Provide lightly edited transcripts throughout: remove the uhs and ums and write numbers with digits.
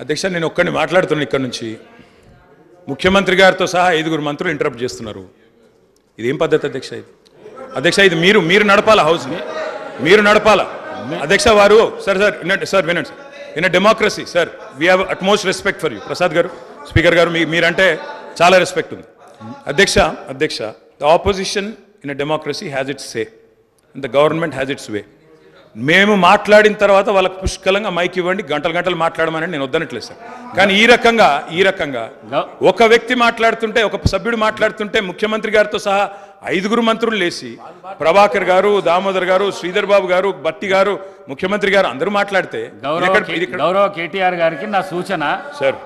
అధ్యక్ష నేను ఒక్కడిని మాట్లాడుతున్నాను ఇక్కడ నుంచి ముఖ్యమంత్రి గారితో సహా 5 మంత్రులు ఇంటరప్ట్ చేస్తున్నారు. ఇదేం పద్ధతి అధ్యక్ష? ఇది అధ్యక్ష ఇది మీరు నడపాలా హౌస్ని, మీరు నడపాలా అధ్యక్ష. వారు సార్ వినండి. In a democracy sir we have utmost respect for you. Prasad garu, speaker garu, మీరంటే చాలా రెస్పెక్ట్ ఉంది అధ్యక్ష. The opposition in a democracy has its say and the government has its way. మేము మాట్లాడిన తర్వాత వాళ్ళకి పుష్కలంగా మైక్ ఇవ్వండి, గంటలు మాట్లాడమని నేను వద్దనట్లేదు సార్. కానీ ఈ రకంగా ఒక వ్యక్తి మాట్లాడుతుంటే, ఒక సభ్యుడు మాట్లాడుతుంటే ముఖ్యమంత్రి గారితో సహా 5 మంత్రులు లేచి ప్రభాకర్ గారు, దామోదర్ గారు, శ్రీధర్ బాబు గారు, బట్టి గారు, ముఖ్యమంత్రి గారు అందరూ మాట్లాడితే గౌరవ కేటీఆర్ గారికి నా సూచన సార్,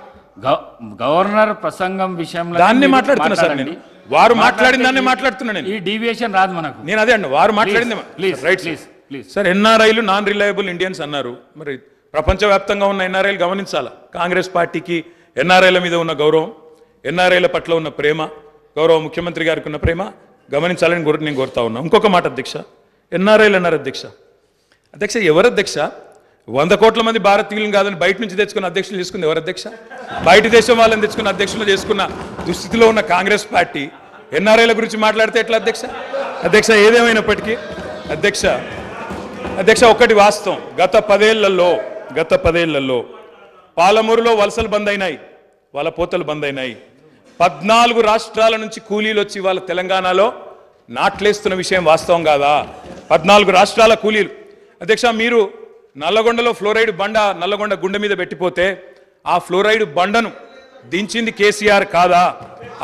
గవర్నర్ ప్రసంగం విషయంలో దాన్ని మాట్లాడుతున్నా సార్. నేను వారు మాట్లాడిన దాన్ని మాట్లాడుతున్నా. నేను ఈ డీవియేషన్ రాదు మనకు. నేను అదే అండి, వారు మాట్లాడింది రైట్ సార్. ఎన్ఆర్ఐలు నాన్ రిలయబుల్ ఇండియన్స్ అన్నారు. మరి ప్రపంచవ్యాప్తంగా ఉన్న ఎన్ఆర్ఐలు గమనించాలా. కాంగ్రెస్ పార్టీకి ఎన్ఆర్ఐల మీద ఉన్న గౌరవం, ఎన్ఆర్ఐల పట్ల ఉన్న ప్రేమ, గౌరవ ముఖ్యమంత్రి గారికి ఉన్న ప్రేమ గమనించాలని నేను కోరుతా ఉన్నా. ఇంకొక మాట అధ్యక్ష, ఎన్ఆర్ఐలు అన్నారు అధ్యక్ష ఎవరు అధ్యక్ష? 100 కోట్ల మంది భారతీయులను కాదని బయట నుంచి తెచ్చుకున్న అధ్యక్షులు చేసుకుంది ఎవరు అధ్యక్ష? బయట దేశం వాళ్ళని తెచ్చుకున్న అధ్యక్షులు చేసుకున్న దుస్థితిలో ఉన్న కాంగ్రెస్ పార్టీ ఎన్ఆర్ఐల గురించి మాట్లాడితే ఎట్లా అధ్యక్ష? ఏదేమైనప్పటికీ అధ్యక్ష ఒకటి వాస్తవం, గత 10 ఏళ్లలో పాలమూరులో వలసలు బంద్ అయినాయి, వాళ్ళ పోతలు బంద్ అయినాయి. 14 రాష్ట్రాల నుంచి కూలీలు వచ్చి వాళ్ళ తెలంగాణలో నాట్లేస్తున్న విషయం వాస్తవం కాదా? 14 రాష్ట్రాల కూలీలు. అధ్యక్ష మీరు నల్లగొండలో ఫ్లోరైడ్ బండ నల్లగొండ గుండె మీద పెట్టిపోతే ఆ ఫ్లోరైడ్ బండను దించింది కేసీఆర్ కాదా?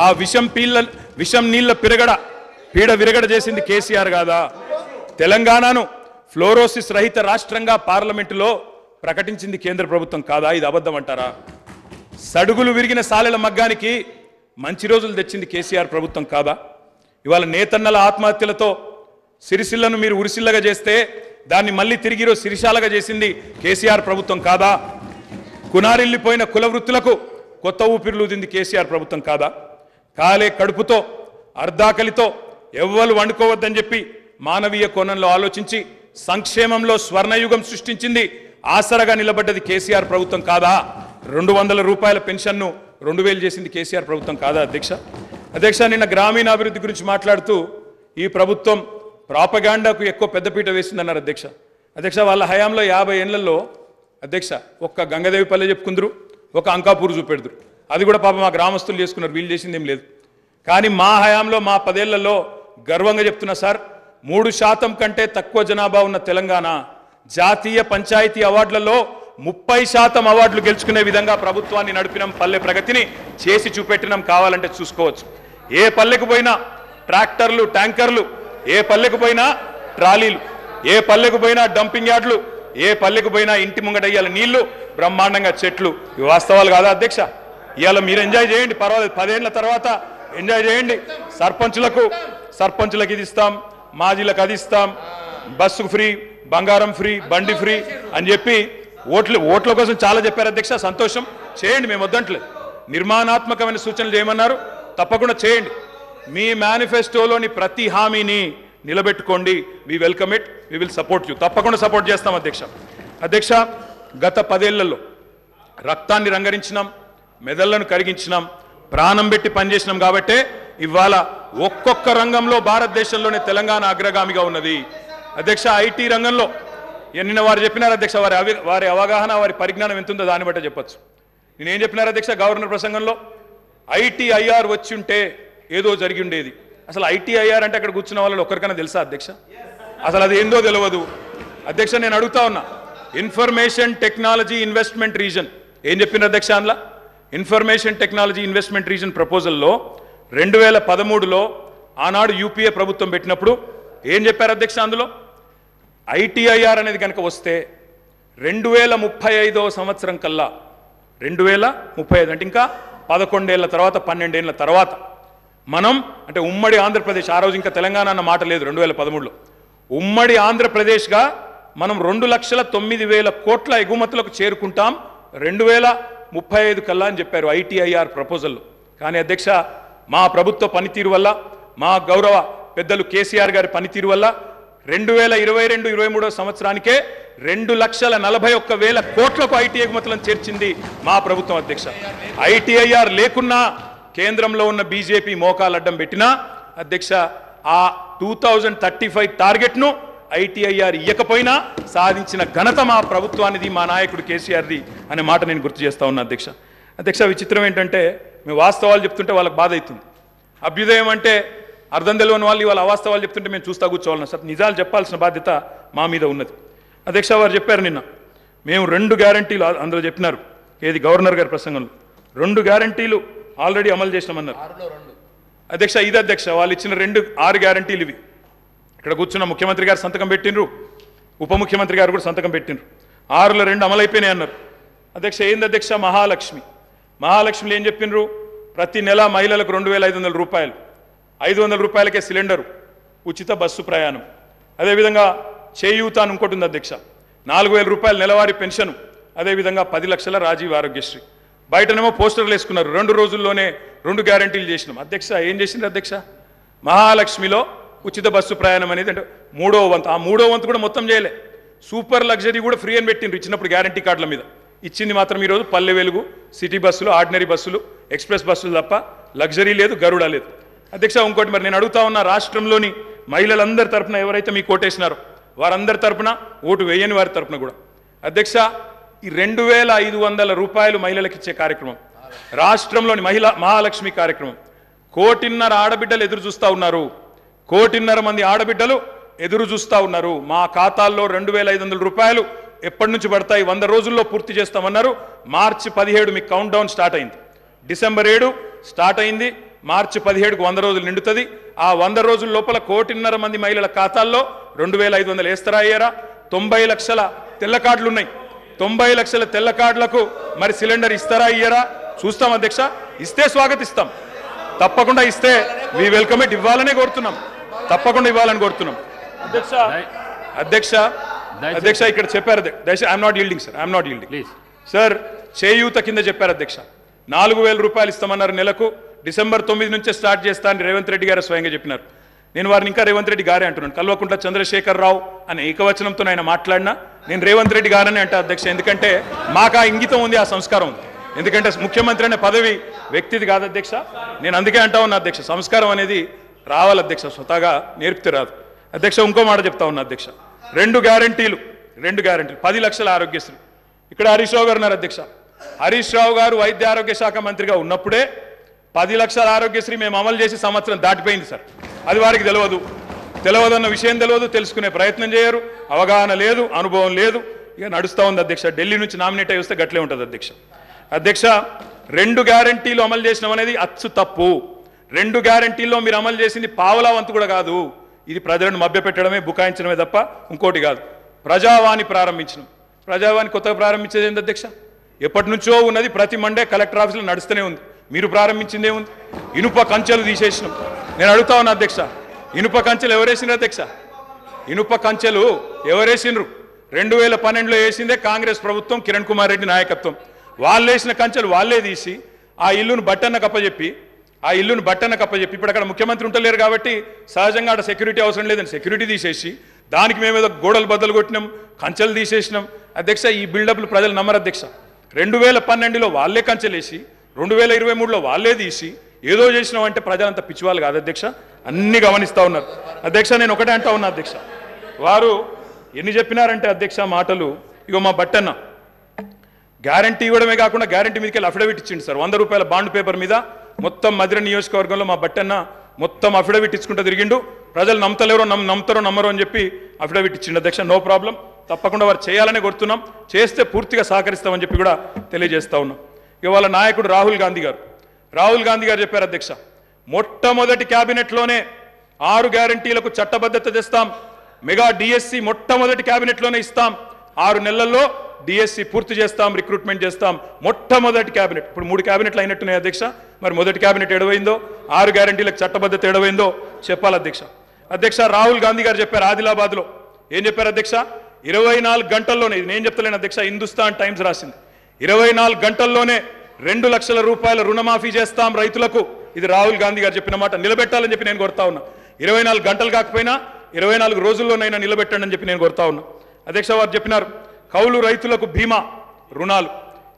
ఆ విషం నీళ్ళ పీడ విరగడ చేసింది కేసీఆర్ కాదా? తెలంగాణను ఫ్లోరోసిస్ రహిత రాష్ట్రంగా పార్లమెంటులో ప్రకటించింది కేంద్ర ప్రభుత్వం కాదా? ఇది అబద్ధం అంటారా? సడుగులు విరిగిన సాలెల మగ్గానికి మంచి రోజులు తెచ్చింది కేసీఆర్ ప్రభుత్వం కాదా? ఇవాళ నేతన్నల ఆత్మహత్యలతో సిరిసిల్లను మీరు ఉరిసిల్లగా చేస్తే దాన్ని మళ్ళీ తిరిగి సిరిశాలగా చేసింది కేసీఆర్ ప్రభుత్వం కాదా? కునారిల్లిపోయిన కుల వృత్తులకు కొత్త ఊపిరులూదింది కేసీఆర్ ప్రభుత్వం కాదా? కాలే కడుపుతో అర్ధాకలితో ఎవ్వరు వండుకోవద్దని చెప్పి మానవీయ కోణంలో ఆలోచించి సంక్షేమంలో స్వర్ణయుగం సృష్టించింది, ఆసరగా నిలబడ్డది కేసీఆర్ ప్రభుత్వం కాదా? 200 రూపాయల పెన్షన్ను 2000 చేసింది కేసీఆర్ ప్రభుత్వం కాదా అధ్యక్ష? నిన్న గ్రామీణాభివృద్ధి గురించి మాట్లాడుతూ ఈ ప్రభుత్వం ప్రాపగాండాకు ఎక్కువ పెద్దపీట వేసిందన్నారు అధ్యక్ష. వాళ్ళ హయాంలో 50 ఏళ్లలో అధ్యక్ష ఒక్క గంగదేవిపల్లె చెప్పుకుందరు, ఒక అంకాపూర్ చూపెడుదురు. అది కూడా పాపం మా గ్రామస్తులు చేసుకున్నారు, వీళ్ళు చేసింది ఏం లేదు. కానీ మా హయాంలో మా 10 ఏళ్లలో గర్వంగా చెప్తున్నా సార్, 3% కంటే తక్కువ జనాభా ఉన్న తెలంగాణ జాతీయ పంచాయతీ అవార్డులలో 30% అవార్డులు గెలుచుకునే విధంగా ప్రభుత్వాన్ని నడిపినాం. పల్లె ప్రగతిని చేసి చూపెట్టినాం. కావాలంటే చూసుకోవచ్చు. ఏ పల్లెకు పోయినా ట్రాక్టర్లు, ట్యాంకర్లు, ఏ పల్లెకు పోయినా ట్రాలీలు, ఏ పల్లెకు పోయినా డంపింగ్ యార్డులు, ఏ పల్లెకు పోయినా ఇంటి ముంగటయ్యాల నీళ్లు, బ్రహ్మాండంగా చెట్లు. ఇవి వాస్తవాలు కాదా అధ్యక్ష? ఇవాళ మీరు ఎంజాయ్ చేయండి, పర్వాలేదు. 10 ఏళ్ల తర్వాత ఎంజాయ్ చేయండి. సర్పంచులకు ఇది ఇస్తాం, మాజీలకు అది ఇస్తాం, బస్సు ఫ్రీ, బంగారం ఫ్రీ, బండి ఫ్రీ అని చెప్పి ఓట్ల కోసం చాలా చెప్పారు అధ్యక్ష. సంతోషం, చేయండి, మేము వద్దంటలేదు. నిర్మాణాత్మకమైన సూచనలు చేయమన్నారు, తప్పకుండా చేయండి. మీ మేనిఫెస్టోలోని ప్రతి హామీని నిలబెట్టుకోండి. We welcome it, we will support you. తప్పకుండా సపోర్ట్ చేస్తాం అధ్యక్ష. గత 10 ఏళ్లలో రక్తాన్ని రంగరించినాం, మెదళ్లను కరిగించినాం, ప్రాణం పెట్టి పనిచేసినాం. కాబట్టే ఇవాళ ఒక్కొక్క రంగంలో భారతదేశంలోనే తెలంగాణ అగ్రగామిగా ఉన్నది అధ్యక్ష. ఐటీ రంగంలో నిన్న వారు చెప్పినారు అధ్యక్ష, వారి అవగాహన, వారి పరిజ్ఞానం ఎంత ఉందో దాన్ని బట్టే చెప్పచ్చు. నేనేం చెప్పినారు అధ్యక్ష గవర్నర్ ప్రసంగంలో? ITIR వచ్చి ఉంటే ఏదో జరిగి ఉండేది. అసలు ITIR అంటే అక్కడ కూర్చున్న వాళ్ళు ఒక్కరికైనా తెలుసా అధ్యక్ష? అసలు అది ఏందో తెలియదు అధ్యక్ష. నేను అడుగుతా ఉన్నా, ఇన్ఫర్మేషన్ టెక్నాలజీ ఇన్వెస్ట్మెంట్ రీజన్ ఏం చెప్పిన అధ్యక్ష? అందులో ఇన్ఫర్మేషన్ టెక్నాలజీ ఇన్వెస్ట్మెంట్ రీజన్ ప్రపోజల్లో 2013లో ఆనాడు UPA ప్రభుత్వం పెట్టినప్పుడు ఏం చెప్పారు అధ్యక్ష? అందులో ITIR అనేది కనుక వస్తే 2035వ సంవత్సరం కల్లా, 2035 అంటే ఇంకా 11 ఏళ్ల తర్వాత, 12 ఏళ్ల తర్వాత మనం అంటే ఉమ్మడి ఆంధ్రప్రదేశ్, ఆ రోజు ఇంకా తెలంగాణ అన్న మాట లేదు, 2013లో ఉమ్మడి ఆంధ్రప్రదేశ్గా మనం 2,09,000 కోట్ల ఎగుమతులకు చేరుకుంటాం 2035 కల్లా అని చెప్పారు ITIR ప్రపోజల్లో. కానీ అధ్యక్ష మా ప్రభుత్వ పనితీరు వల్ల, మా గౌరవ పెద్దలు కేసీఆర్ గారి పనితీరు వల్ల 2022-23 సంవత్సరానికే 2,41,000 కోట్లకు ఐటీ ఎగుమతులను చేర్చింది మా ప్రభుత్వం అధ్యక్ష. ఐటీఐఆర్ లేకున్నా కేంద్రంలో ఉన్న బీజేపీ మోకాలు అడ్డం పెట్టినా అధ్యక్ష ఆ 2035 టార్గెట్ను ఐటీఐఆర్ ఇయ్యకపోయినా సాధించిన ఘనత మా ప్రభుత్వానిది, మా నాయకుడు కేసీఆర్ది అనే మాట నేను గుర్తు చేస్తా ఉన్నా అధ్యక్ష. అధ్యక్ష విచిత్రం ఏంటంటే మేము వాస్తవాలు చెప్తుంటే వాళ్ళకి బాధ అవుతుంది. అభ్యుదయం అంటే అర్థం తెలియని వాళ్ళు వాళ్ళ అవాస్తవాలు చెప్తుంటే మేము చూస్తా కూర్చోవాలన్నా సార్, నిజాలు చెప్పాల్సిన బాధ్యత మా మీద ఉన్నది. అధ్యక్ష వారు చెప్పారు నిన్న మేము 2 గ్యారంటీలు అందులో చెప్పినారు, ఏది గవర్నర్ గారి ప్రసంగంలో 2 గ్యారంటీలు ఆల్రెడీ అమలు చేసినామన్నారు అధ్యక్ష. ఇది అధ్యక్ష వాళ్ళు ఇచ్చిన 6 గ్యారంటీలు ఇవి. ఇక్కడ కూర్చున్న ముఖ్యమంత్రి గారు సంతకం పెట్టినరు, ఉప ముఖ్యమంత్రి గారు కూడా సంతకం పెట్టినరు. 6లో 2 అమలైపోయినాయి అన్నారు అధ్యక్ష. ఏంది అధ్యక్ష మహాలక్ష్మిలో ఏం చెప్పినరు? ప్రతి నెల మహిళలకు 2,500 రూపాయలు, 500 రూపాయలకే సిలిండరు, ఉచిత బస్సు ప్రయాణం. అదేవిధంగా చేయూత అని ఇంకోటి ఉంది అధ్యక్ష, 4,000 రూపాయల నెలవారీ పెన్షన్. అదేవిధంగా 10 లక్షల రాజీవ్ ఆరోగ్యశ్రీ. బయటనేమో పోస్టర్లు వేసుకున్నారు, 2 రోజుల్లోనే 2 గ్యారంటీలు చేసినాం అధ్యక్ష. ఏం చేసిండ్రు అధ్యక్ష? మహాలక్ష్మిలో ఉచిత బస్సు ప్రయాణం అనేది అంటే 3వ వంతు, ఆ 3వ వంతు కూడా మొత్తం చేయలే. సూపర్ లగ్జరీ కూడా ఫ్రీ అని పెట్టిండ్రు ఇచ్చినప్పుడు గ్యారంటీ కార్డుల మీద. ఇచ్చింది మాత్రం ఈరోజు పల్లె వెలుగు, సిటీ బస్సులు, ఆర్డినరీ బస్సులు, ఎక్స్ప్రెస్ బస్సులు తప్ప లగ్జరీ లేదు, గరుడ లేదు అధ్యక్ష. ఇంకోటి మరి నేను అడుగుతా ఉన్న రాష్ట్రంలోని మహిళలందరి తరపున ఎవరైతే మీకు ఓటేసినారో వారందరి తరపున, ఓటు వేయని వారి తరపున కూడా అధ్యక్ష ఈ 2,500 రూపాయలు మహిళలకు ఇచ్చే కార్యక్రమం, రాష్ట్రంలోని మహాలక్ష్మి కార్యక్రమం 1.5 కోటి ఆడబిడ్డలు ఎదురు చూస్తూ ఉన్నారు. 1.5 కోటి మంది ఆడబిడ్డలు ఎదురు చూస్తూ ఉన్నారు. మా ఖాతాల్లో 2,500 రూపాయలు ఎప్పటి నుంచి పడతాయి? 100 రోజుల్లో పూర్తి చేస్తామన్నారు. మార్చి 17 మీకు కౌంట్ డౌన్ స్టార్ట్ అయింది. డిసెంబర్ 7 స్టార్ట్ అయింది. మార్చి 17కు 100 రోజులు నిండుతుంది. ఆ 100 రోజుల లోపల 1.5 కోటి మంది మహిళల ఖాతాల్లో 2,500 వేస్తారా అయ్యారా? 90 లక్షల తెల్ల కార్డులు ఉన్నాయి. 90 లక్షల తెల్ల కార్డులకు మరి సిలిండర్ ఇస్తారా అయ్యారా? చూస్తాం అధ్యక్ష. ఇస్తే స్వాగతిస్తాం, తప్పకుండా ఇస్తే వి వెల్కమ్ ఇట్. ఇవ్వాలనే కోరుతున్నాం, తప్పకుండా ఇవ్వాలని కోరుతున్నాం అధ్యక్ష. ఇక్కడ చెప్పారు I'm not yielding sir, I'm not yielding sir. చేయూత కింద చెప్పారు అధ్యక్ష, 4,000 రూపాయలు ఇస్తామన్నారు నెలకు. డిసెంబర్ 9 నుంచే స్టార్ట్ చేస్తా అని రేవంత్ రెడ్డి గారు స్వయంగా చెప్పినారు. నేను వారిని ఇంకా రేవంత్ రెడ్డి గారే అంటున్నాను. కల్వకుంట్ల చంద్రశేఖర్ రావు అనే ఏకవచనంతో ఆయన మాట్లాడినా నేను రేవంత్ రెడ్డి గారని అంటే అధ్యక్ష. ఎందుకంటే మాకు ఆ ఇంగితం ఉంది, ఆ సంస్కారం ఉంది. ఎందుకంటే ముఖ్యమంత్రి అనే పదవి వ్యక్తిది కాదు అధ్యక్ష. నేను అందుకే అంటా ఉన్నా అధ్యక్ష, సంస్కారం అనేది రావాలి అధ్యక్ష, స్వతహాగా నేర్పితే రాదు అధ్యక్ష. ఇంకో మాట చెప్తా ఉన్నా అధ్యక్ష, 2 గ్యారంటీలు 10 లక్షల ఆరోగ్యశ్రీ. ఇక్కడ హరీష్ రావు గారు ఉన్నారు అధ్యక్ష. హరీష్ రావు గారు వైద్య ఆరోగ్య శాఖ మంత్రిగా ఉన్నప్పుడే 10 లక్షల ఆరోగ్యశ్రీ మేము అమలు చేసి సంవత్సరం దాటిపోయింది సార్. అది వారికి తెలియదన్న విషయం తెలియదు, తెలుసుకునే ప్రయత్నం చేయరు, అవగాహన లేదు, అనుభవం లేదు, ఇక నడుస్తూ ఉంది అధ్యక్ష. ఢిల్లీ నుంచి నామినేట్ అయి వస్తే గట్లే ఉంటుంది అధ్యక్ష. 2 గ్యారంటీలు అమలు చేసినాం అనేది అచ్చు తప్పు. 2 గ్యారంటీల్లో మీరు అమలు చేసింది పావలా వంతు కూడా కాదు. ఇది ప్రజలను మభ్యపెట్టడమే, బుకాయించడమే తప్ప ఇంకోటి కాదు. ప్రజావాణి ప్రారంభించినాం. ప్రజావాణి కొత్తగా ప్రారంభించేది ఏంటి అధ్యక్ష? ఎప్పటి నుంచో ఉన్నది, ప్రతి మండే కలెక్టర్ ఆఫీసులో నడుస్తూనే ఉంది. మీరు ప్రారంభించిందే ఉంది. ఇనుప కంచెలు తీసేసినాం. నేను అడుగుతా ఉన్నా అధ్యక్ష, ఇనుప కంచెలు ఎవరేసినారు అధ్యక్ష? ఇనుప కంచెలు ఎవరేసినారు? 2012లో వేసిందే కాంగ్రెస్ ప్రభుత్వం, కిరణ్ కుమార్ రెడ్డి నాయకత్వం. వాళ్ళు వేసిన కంచెలు వాళ్ళే తీసి ఆ ఇల్లును బట్టన్న కప్పచెప్పి ఇప్పుడు అక్కడ ముఖ్యమంత్రి ఉంటలేరు కాబట్టి సహజంగా అక్కడ సెక్యూరిటీ అవసరం లేదని సెక్యూరిటీ తీసేసి దానికి మేమేదో గోడలు బద్దలు కొట్టినాం, కంచెలు తీసేసినాం అధ్యక్ష. ఈ బిల్డప్లు ప్రజలు నమ్మరు అధ్యక్ష. 2012లో వాళ్ళే కంచెలేసి 2023లో వాళ్ళే తీసి ఏదో చేసినాం అంటే ప్రజలంతా పిచ్చివాళ్ళు కాదు అధ్యక్ష, అన్ని గమనిస్తూ ఉన్నారు అధ్యక్ష. నేను ఒకటే అంటా ఉన్నా అధ్యక్ష, వారు ఎన్ని చెప్పినారంటే అధ్యక్ష మాటలు. ఇగో మా బట్టన్న గ్యారంటీ ఇవ్వడమే కాకుండా గ్యారంటీ మీదకి వెళ్ళి అఫిడవిట్ ఇచ్చిండు సార్. 100 రూపాయల బాండ్ పేపర్ మీద మొత్తం మధుర నియోజకవర్గంలో మా బట్టన్న మొత్తం అఫిడవిట్ ఇచ్చుకుంటూ తిరిగిండు. ప్రజలు నమ్మతలేరో నమ్ముతారో నమ్మరో అని చెప్పి అఫిడవిట్ ఇచ్చిండు అధ్యక్ష. నో ప్రాబ్లం, తప్పకుండా వారు చేయాలనే కోరుతున్నాం, చేస్తే పూర్తిగా సహకరిస్తామని చెప్పి కూడా తెలియజేస్తా ఉన్నాం. ఇవాళ నాయకుడు రాహుల్ గాంధీ గారు చెప్పారు అధ్యక్ష, మొట్టమొదటి క్యాబినెట్లోనే 6 గ్యారంటీలకు చట్టబద్ధత తెస్తాం, మెగా డిఎస్సి మొట్టమొదటి క్యాబినెట్లోనే ఇస్తాం, 6 నెలల్లో డిఎస్సి పూర్తి చేస్తాం, రిక్రూట్మెంట్ చేస్తాం. మొట్టమొదటి క్యాబినెట్. ఇప్పుడు 3 క్యాబినెట్లు అయినట్టున్నాయి అధ్యక్ష. మరి మొదటి క్యాబినెట్ ఎడవైందో, 6 గ్యారంటీలకు చట్టబద్ధత ఎడవైందో చెప్పాలి అధ్యక్ష. రాహుల్ గాంధీ గారు చెప్పారు ఆదిలాబాద్లో. ఏం చెప్పారు అధ్యక్ష? 24 గంటల్లోనే, ఇది నేను చెప్తలేను అధ్యక్ష, హిందుస్థాన్ టైమ్స్ రాసింది. 24 గంటల్లోనే 2 లక్షల రూపాయల రుణమాఫీ చేస్తాం రైతులకు. ఇది రాహుల్ గాంధీ గారు చెప్పిన మాట నిలబెట్టాలని చెప్పి నేను కోరుతా ఉన్నా. 24 గంటలు కాకపోయినా 24 రోజుల్లోనైనా నిలబెట్టండి అని చెప్పి నేను కోరుతా ఉన్నా. అధ్యక్ష, వారు చెప్పినారు కౌలు రైతులకు బీమా రుణాలు,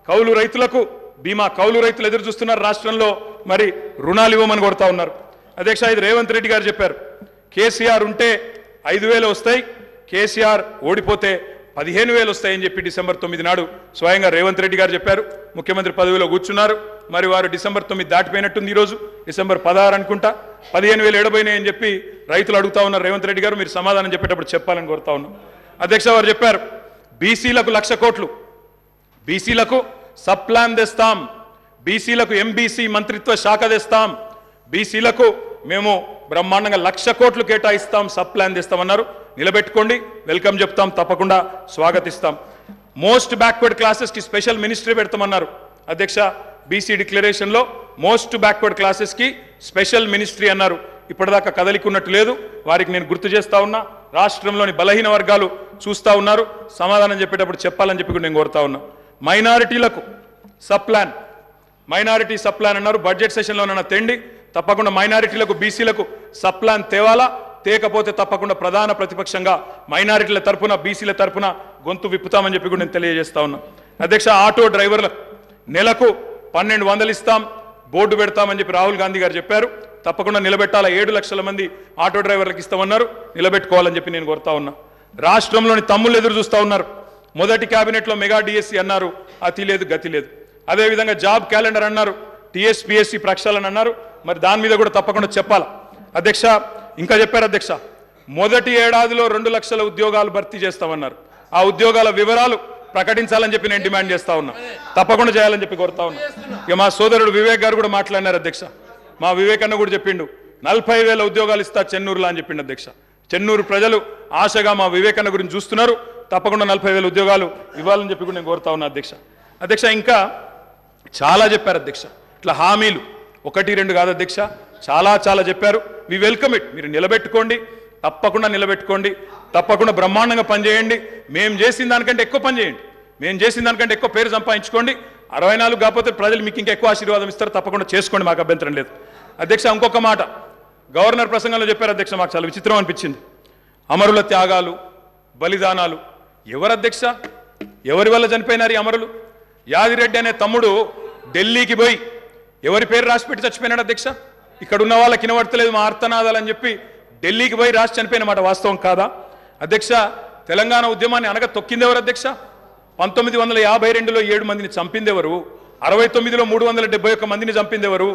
కౌలు రైతులకు బీమా, కౌలు రైతులు ఎదురు చూస్తున్నారు రాష్ట్రంలో, మరి రుణాలు ఇవ్వమని కోరుతా ఉన్నారు. అధ్యక్ష, ఇది రేవంత్ రెడ్డి గారు చెప్పారు. కేసీఆర్ ఉంటే 5,000 వస్తాయి, కేసీఆర్ ఓడిపోతే 15,000 వస్తాయని చెప్పి డిసెంబర్ 9 నాడు స్వయంగా రేవంత్ రెడ్డి గారు చెప్పారు. ముఖ్యమంత్రి పదవిలో కూర్చున్నారు. మరి వారు డిసెంబర్ 9 దాటిపోయినట్టుంది. ఈరోజు డిసెంబర్ 16 అనుకుంటా. 15,000 ఏడబోయినాయి అని చెప్పి రైతులు అడుగుతా ఉన్నారు. రేవంత్ రెడ్డి గారు మీరు సమాధానం చెప్పేటప్పుడు చెప్పాలని కోరుతా ఉన్నాం. అధ్యక్ష, వారు చెప్పారు బీసీలకు 1,00,000 కోట్లు, బీసీలకు సబ్ ప్లాన్ తెస్తాం, బీసీలకు ఎంబీసీ మంత్రిత్వ శాఖ తెస్తాం, బీసీలకు మేము బ్రహ్మాండంగా 1,00,000 కోట్లు కేటాయిస్తాం, సబ్ ప్లాన్ తెస్తామన్నారు. నిలబెట్టుకోండి, వెల్కమ్ చెప్తాం, తప్పకుండా స్వాగతిస్తాం. మోస్ట్ బ్యాక్వర్డ్ క్లాసెస్కి స్పెషల్ మినిస్ట్రీ పెడతామన్నారు. అధ్యక్ష, బీసీ డిక్లరేషన్లో మోస్ట్ బ్యాక్వర్డ్ క్లాసెస్కి స్పెషల్ మినిస్ట్రీ అన్నారు. ఇప్పటిదాకా కదలికున్నట్టు లేదు. వారికి నేను గుర్తు చేస్తా ఉన్నా. రాష్ట్రంలోని బలహీన వర్గాలు చూస్తూ ఉన్నారు. సమాధానం చెప్పేటప్పుడు చెప్పాలని చెప్పి కూడా నేను కోరుతా ఉన్నా. మైనారిటీలకు sub plan, minority sub plan అన్నారు. బడ్జెట్ సెషన్లోనన్నా తెండి, తప్పకుండా మైనారిటీలకు బీసీలకు సబ్ ప్లాన్ తేవాలా. తేకపోతే తప్పకుండా ప్రధాన ప్రతిపక్షంగా మైనారిటీల తరపున బీసీల తరపున గొంతు విప్పుతామని చెప్పి కూడా నేను తెలియజేస్తా ఉన్నా. అధ్యక్ష, ఆటో డ్రైవర్లకు నెలకు 1,200 ఇస్తాం, బోర్డు పెడతామని చెప్పి రాహుల్ గాంధీ గారు చెప్పారు. తప్పకుండా నిలబెట్టాలా. 7 లక్షల మంది ఆటో డ్రైవర్లకు ఇస్తామన్నారు. నిలబెట్టుకోవాలని చెప్పి నేను కోరుతా ఉన్నా. రాష్ట్రంలోని తమ్ముళ్ళు ఎదురు చూస్తూ ఉన్నారు. మొదటి కేబినెట్లో మెగా డిఎస్సి అన్నారు, అతి లేదు గతి లేదు. అదేవిధంగా జాబ్ క్యాలెండర్ అన్నారు, టీఎస్పీఎస్సీ ప్రక్షాళన అన్నారు. మరి దాని మీద కూడా తప్పకుండా చెప్పాలా. అధ్యక్ష, ఇంకా చెప్పారు అధ్యక్ష, మొదటి ఏడాదిలో 2 లక్షల ఉద్యోగాలు భర్తీ చేస్తామన్నారు. ఆ ఉద్యోగాల వివరాలు ప్రకటించాలని చెప్పి నేను డిమాండ్ చేస్తా ఉన్నా. తప్పకుండా చేయాలని చెప్పి కోరుతా ఉన్నా. ఇక మా సోదరుడు వివేక్ గారు కూడా మాట్లాడినారు అధ్యక్ష. మా వివేక్ అన్న కూడా చెప్పిండు 40,000 ఉద్యోగాలు ఇస్తా చెన్నూరులో అని చెప్పిండు అధ్యక్ష. చెన్నూరు ప్రజలు ఆశగా మా వివేక్ అన్న గురించి చూస్తున్నారు. తప్పకుండా 40,000 ఉద్యోగాలు ఇవ్వాలని చెప్పి కూడా నేను కోరుతా ఉన్నా అధ్యక్ష. అధ్యక్ష, ఇంకా చాలా చెప్పారు అధ్యక్ష. ఇట్లా హామీలు 1, 2 కాదు అధ్యక్ష, చాలా చెప్పారు. We welcome it. మీరు నిలబెట్టుకోండి, తప్పకుండా నిలబెట్టుకోండి, తప్పకుండా బ్రహ్మాండంగా పనిచేయండి. మేము చేసిన దానికంటే ఎక్కువ పని చేయండి, మేము చేసిన దానికంటే ఎక్కువ పేరు సంపాదించుకోండి. 64 కాకపోతే ప్రజలు మీకు ఇంకా ఎక్కువ ఆశీర్వాదం ఇస్తారు. తప్పకుండా చేసుకోండి, మాకు అభ్యంతరం లేదు. అధ్యక్ష, ఇంకొక మాట గవర్నర్ ప్రసంగంలో చెప్పారు అధ్యక్ష. మాకు చాలా విచిత్రం అనిపించింది. అమరుల త్యాగాలు, బలిదానాలు. ఎవరు అధ్యక్ష, ఎవరి వల్ల చనిపోయినారు ఈ అమరులు? యాదిరెడ్డి అనే తమ్ముడు ఢిల్లీకి పోయి ఎవరి పేరు రాసి పెట్టి చచ్చిపోయినాడు అధ్యక్ష. ఇక్కడ ఉన్న వాళ్ళకి వినబడతలేదు మా ఆర్తనాదాలు అని చెప్పి ఢిల్లీకి పోయి రాసి చనిపోయిన మాట వాస్తవం కాదా అధ్యక్ష? తెలంగాణ ఉద్యమాన్ని అనగా తొక్కింది ఎవరు అధ్యక్ష? 1952లో 7 మందిని చంపింది ఎవరు? 69లో 371 మందిని చంపింది ఎవరు?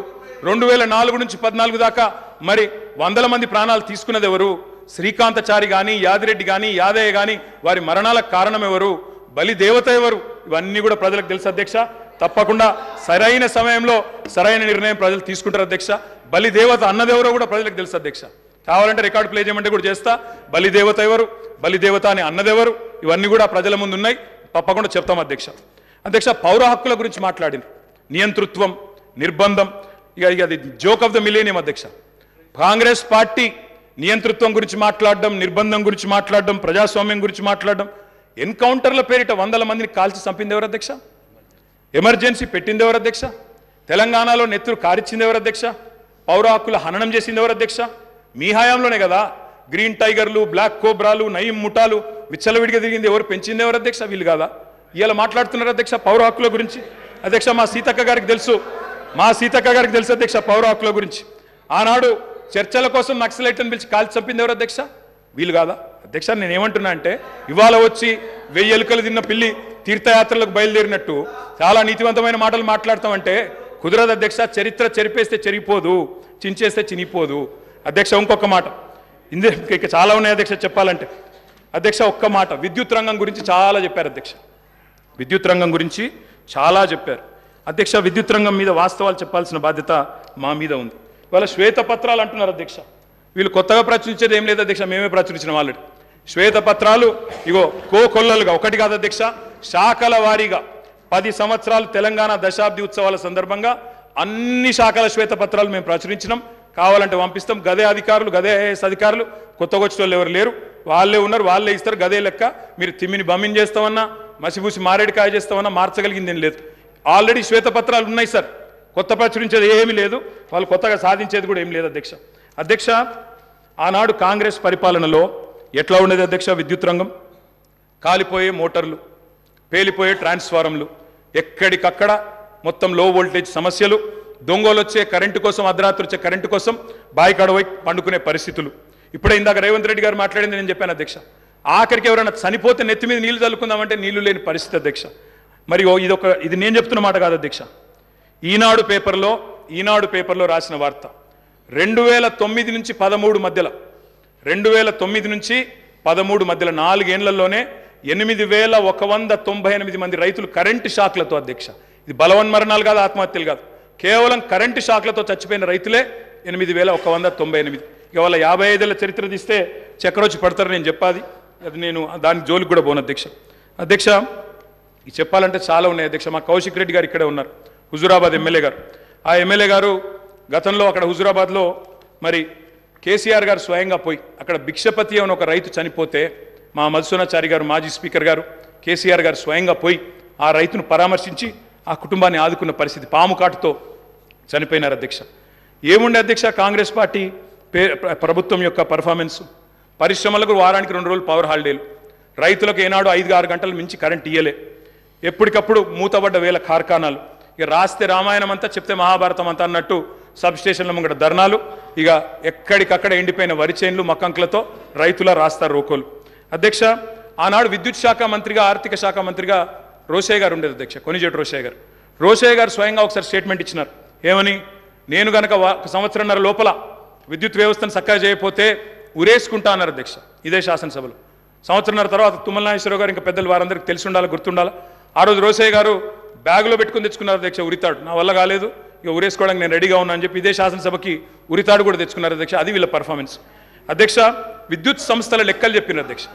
2004 నుంచి 14 దాకా మరి 100 మంది ప్రాణాలు తీసుకున్నది ఎవరు? శ్రీకాంతచారి కానీ, యాదిరెడ్డి కానీ, యాదయ్య కానీ వారి మరణాలకు కారణం ఎవరు? బలి దేవత ఎవరు? ఇవన్నీ కూడా ప్రజలకు తెలుసు అధ్యక్ష. తప్పకుండా సరైన సమయంలో సరైన నిర్ణయం ప్రజలు తీసుకుంటారు అధ్యక్ష. బలి దేవత అన్నదెవరో కూడా ప్రజలకు తెలుసు అధ్యక్ష. కావాలంటే రికార్డు ప్లే చేయమంటే కూడా చేస్తా. బలి దేవత ఎవరు, బలి దేవత అని అన్నదెవరు, ఇవన్నీ కూడా ప్రజల ముందు ఉన్నాయి. తప్పకుండా చెప్తాం అధ్యక్ష. అధ్యక్ష, పౌర హక్కుల గురించి మాట్లాడింది. నియంతృత్వం, నిర్బంధం, ఇక అది జోక్ ఆఫ్ ద మిలేనియం అధ్యక్ష. కాంగ్రెస్ పార్టీ నియంతృత్వం గురించి మాట్లాడడం, నిర్బంధం గురించి మాట్లాడడం, ప్రజాస్వామ్యం గురించి మాట్లాడడం. ఎన్కౌంటర్ల పేరిట 100 మందిని కాల్చి చంపింది ఎవరు అధ్యక్ష? ఎమర్జెన్సీ పెట్టింది ఎవరు అధ్యక్ష? తెలంగాణలో నెత్తురు కారిచ్చింది ఎవరు అధ్యక్ష? పౌర హక్కుల హననం చేసింది ఎవరు అధ్యక్ష? మీ హయాంలోనే కదా. గ్రీన్ టైగర్లు, బ్లాక్ కోబ్రాలు, నయీం ముఠాలు విచ్చలవిడిగా తిరిగింది ఎవరు? పెంచింది ఎవరు అధ్యక్ష? వీళ్ళు కాదా? ఇలా మాట్లాడుతున్నారు అధ్యక్ష పౌర హక్కుల గురించి. అధ్యక్ష, మా సీతక్క గారికి తెలుసు, అధ్యక్ష పౌర హక్కుల గురించి. ఆనాడు చర్చల కోసం నక్సలైట్లను పిలిచి కాల్చి చంపింది ఎవరు అధ్యక్ష? వీళ్ళు కాదా అధ్యక్ష? నేనేమంటున్నా అంటే ఇవాళ వచ్చి 1000 ఎలుకలు తిన్న పిల్లి తీర్థయాత్రలకు బయలుదేరినట్టు చాలా నీతివంతమైన మాటలు మాట్లాడతామంటే కుదరదు అధ్యక్ష. చరిత్ర చెరిపేస్తే చెరిగిపోదు, చించేస్తే చినిపోదు అధ్యక్ష. ఇంకొక మాట, ఇక చాలా ఉన్నాయి అధ్యక్ష చెప్పాలంటే. అధ్యక్ష, ఒక్క మాట, విద్యుత్ రంగం గురించి చాలా చెప్పారు అధ్యక్ష. విద్యుత్ రంగం గురించి చాలా చెప్పారు అధ్యక్ష. విద్యుత్ రంగం మీద వాస్తవాలు చెప్పాల్సిన బాధ్యత మా మీద ఉంది. ఇవాళ శ్వేతపత్రాలు అంటున్నారు అధ్యక్ష. వీళ్ళు కొత్తగా ప్రచురించేది ఏం లేదు అధ్యక్ష, మేమే ప్రచురించిన ఆల్రెడీ శ్వేతపత్రాలు. ఇగో కోకొల్లలుగా, ఒకటి కాదు అధ్యక్ష, శాఖల వారీగా 10 సంవత్సరాలు తెలంగాణ దశాబ్ది ఉత్సవాల సందర్భంగా అన్ని శాఖల శ్వేతపత్రాలు మేము ప్రచురించినాం. కావాలంటే పంపిస్తాం. గదే అధికారులు, గదే ఐఏఎస్ అధికారులు, కొత్తగా వచ్చిన వాళ్ళు ఎవరు లేరు, వాళ్ళే ఉన్నారు, వాళ్ళే ఇస్తారు. గదే లెక్క. మీరు తిమ్మిని బమ్మిని చేస్తామన్నా, మసిబూసి మారేడుకాయ చేస్తామన్నా మార్చగలిగింది ఏం లేదు. ఆల్రెడీ శ్వేతపత్రాలు ఉన్నాయి సార్. కొత్త ప్రచురించేది ఏమీ లేదు, వాళ్ళు కొత్తగా సాధించేది కూడా ఏం లేదు అధ్యక్ష. ఆనాడు కాంగ్రెస్ పరిపాలనలో ఎట్లా ఉండేది అధ్యక్ష? విద్యుత్ రంగం కాలిపోయే మోటార్లు, పేలిపోయే ట్రాన్స్ఫారంలు, ఎక్కడికక్కడ మొత్తం లో వోల్టేజ్ సమస్యలు, దొంగలు వచ్చే కరెంటు కోసం, అర్ధరాత్రి వచ్చే కరెంటు కోసం బాయికాడపోయి పండుకునే పరిస్థితులు. ఇప్పుడే ఇందాక రేవంత్ రెడ్డి గారు మాట్లాడింది నేను చెప్పాను అధ్యక్ష. ఆఖరికి ఎవరైనా చనిపోతే నెత్తి మీద నీళ్లు చల్లుకుందామంటే నీళ్లు లేని పరిస్థితి అధ్యక్ష. మరి ఇది నేను చెప్తున్న మాట కాదు అధ్యక్ష. ఈనాడు పేపర్లో రాసిన వార్త 2009 నుంచి 13 మధ్యలో 2009 నుంచి 13 మధ్యలో 4 ఏళ్లలోనే 8198 మంది రైతులు కరెంటు షాక్లతో అధ్యక్ష. ఇది బలవన్మరణాలు కాదు, ఆత్మహత్యలు కాదు, కేవలం కరెంటు షాక్లతో చచ్చిపోయిన రైతులే 8198. ఇక వాళ్ళ 55 ఏళ్ల చరిత్ర తీస్తే చక్రొచ్చి పడతారు. నేను చెప్పాది అది, నేను దాని జోలికి కూడా పోను అధ్యక్ష. అధ్యక్ష ఇది చెప్పాలంటే చాలా ఉన్నాయి అధ్యక్ష. మా కౌశిక్ రెడ్డి గారు ఇక్కడే ఉన్నారు, హుజూరాబాద్ ఎమ్మెల్యే గారు. ఆ ఎమ్మెల్యే గారు గతంలో అక్కడ హుజూరాబాద్లో మరి కేసీఆర్ గారు స్వయంగా పోయి అక్కడ భిక్షపతి అని ఒక రైతు చనిపోతే మా మధుసూనాచారి గారు, మాజీ స్పీకర్ గారు, కేసీఆర్ గారు స్వయంగా పోయి ఆ రైతును పరామర్శించి ఆ కుటుంబాన్ని ఆదుకున్న పరిస్థితి. పాము కాటుతో చనిపోయినారు అధ్యక్ష. ఏముండే అధ్యక్ష కాంగ్రెస్ పార్టీ ప్రభుత్వం యొక్క పర్ఫార్మెన్స్? పరిశ్రమలకు వారానికి 2 రోజులు పవర్ హాలిడేలు, రైతులకు ఏనాడు 5-6 గంటల మించి కరెంట్ ఇయ్యలే, ఎప్పటికప్పుడు మూతబడ్డ వేల కార్ఖానాలు, ఇక రాస్తే రామాయణం అంతా చెప్తే మహాభారతం అంతా అన్నట్టు సబ్ స్టేషన్ల ముంగట ధర్నాలు, ఇక ఎక్కడికక్కడ ఎండిపోయిన వరి చేన్లు మక్కంకులతో రైతుల రాస్తారు రోకోలు. అధ్యక్ష ఆనాడు విద్యుత్ శాఖ మంత్రిగా, ఆర్థిక శాఖ మంత్రిగా రోషయ్య గారు ఉండేది అధ్యక్ష, కొనిజేటి రోషయ్య గారు స్వయంగా ఒకసారి స్టేట్మెంట్ ఇచ్చినారు. ఏమని? నేను కనుక 1.5 సంవత్సరంన్నర లోపల విద్యుత్ వ్యవస్థను చక్కగా చేయకపోతే ఉరేసుకుంటా అన్నారు అధ్యక్ష ఇదే శాసనసభలో. సంవత్సరంన్నర తర్వాత తుమ్మల నాగేశ్వరరావు గారు ఇంకా పెద్దలు వారందరికీ తెలిసి ఉండాలి, గుర్తుండాలి. ఆ రోజు రోషయ్య గారు బ్యాగులో పెట్టుకుని తెచ్చుకున్నారు అధ్యక్ష ఉరితాడు. నా వల్ల కాలేదు, ఇక ఉరేసుకోవడానికి నేను రెడీగా ఉన్నా అని చెప్పి ఇదే శాసనసభకి ఉరితాడు కూడా తెచ్చుకున్నారు అధ్యక్ష. అది వీళ్ళ పర్ఫార్మెన్స్. అధ్యక్ష విద్యుత్ సంస్థల లెక్కలు చెప్పిన అధ్యక్ష,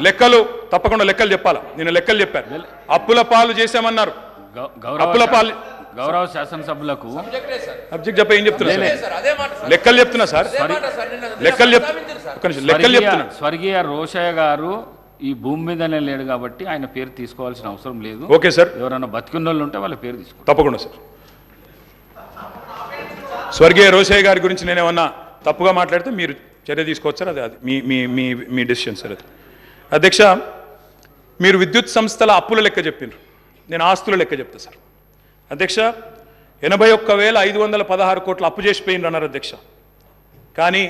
లెక్కలు తప్పకుండా లెక్కలు చెప్పాలా. నేను లెక్కలు చెప్పాను. అప్పుల పాలు చేశామన్నారు, అప్పుల పాలు. గౌరవ శాసనసభ్యులకు సబ్జెక్ట్ చెప్ప ఏం చెప్తున్నా లెక్కలు చెప్తున్నా సార్, లెక్కలు చెప్తున్నా. స్వర్గీయ రోషయ్య గారు ఈ భూమి మీదనే లేడు కాబట్టి ఆయన పేరు తీసుకోవాల్సిన అవసరం లేదు. ఓకే సార్, ఎవరైనా బతికున్న వాళ్ళు ఉంటే వాళ్ళ పేరు తీసుకో తప్పకుండా సార్. స్వర్గీయ రోషయ్య గారి గురించి నేనేమన్నా తప్పుగా మాట్లాడితే మీరు చర్య తీసుకోవచ్చు సార్, అది మీ డెసిషన్ సార్ అది. అధ్యక్ష మీరు విద్యుత్ సంస్థల అప్పుల లెక్క చెప్పిండ్రు, నేను ఆస్తుల లెక్క చెప్తా సార్. అధ్యక్ష 81,516 కోట్ల అప్పు చేసిపోయిండ్రు అన్నారు అధ్యక్ష. కానీ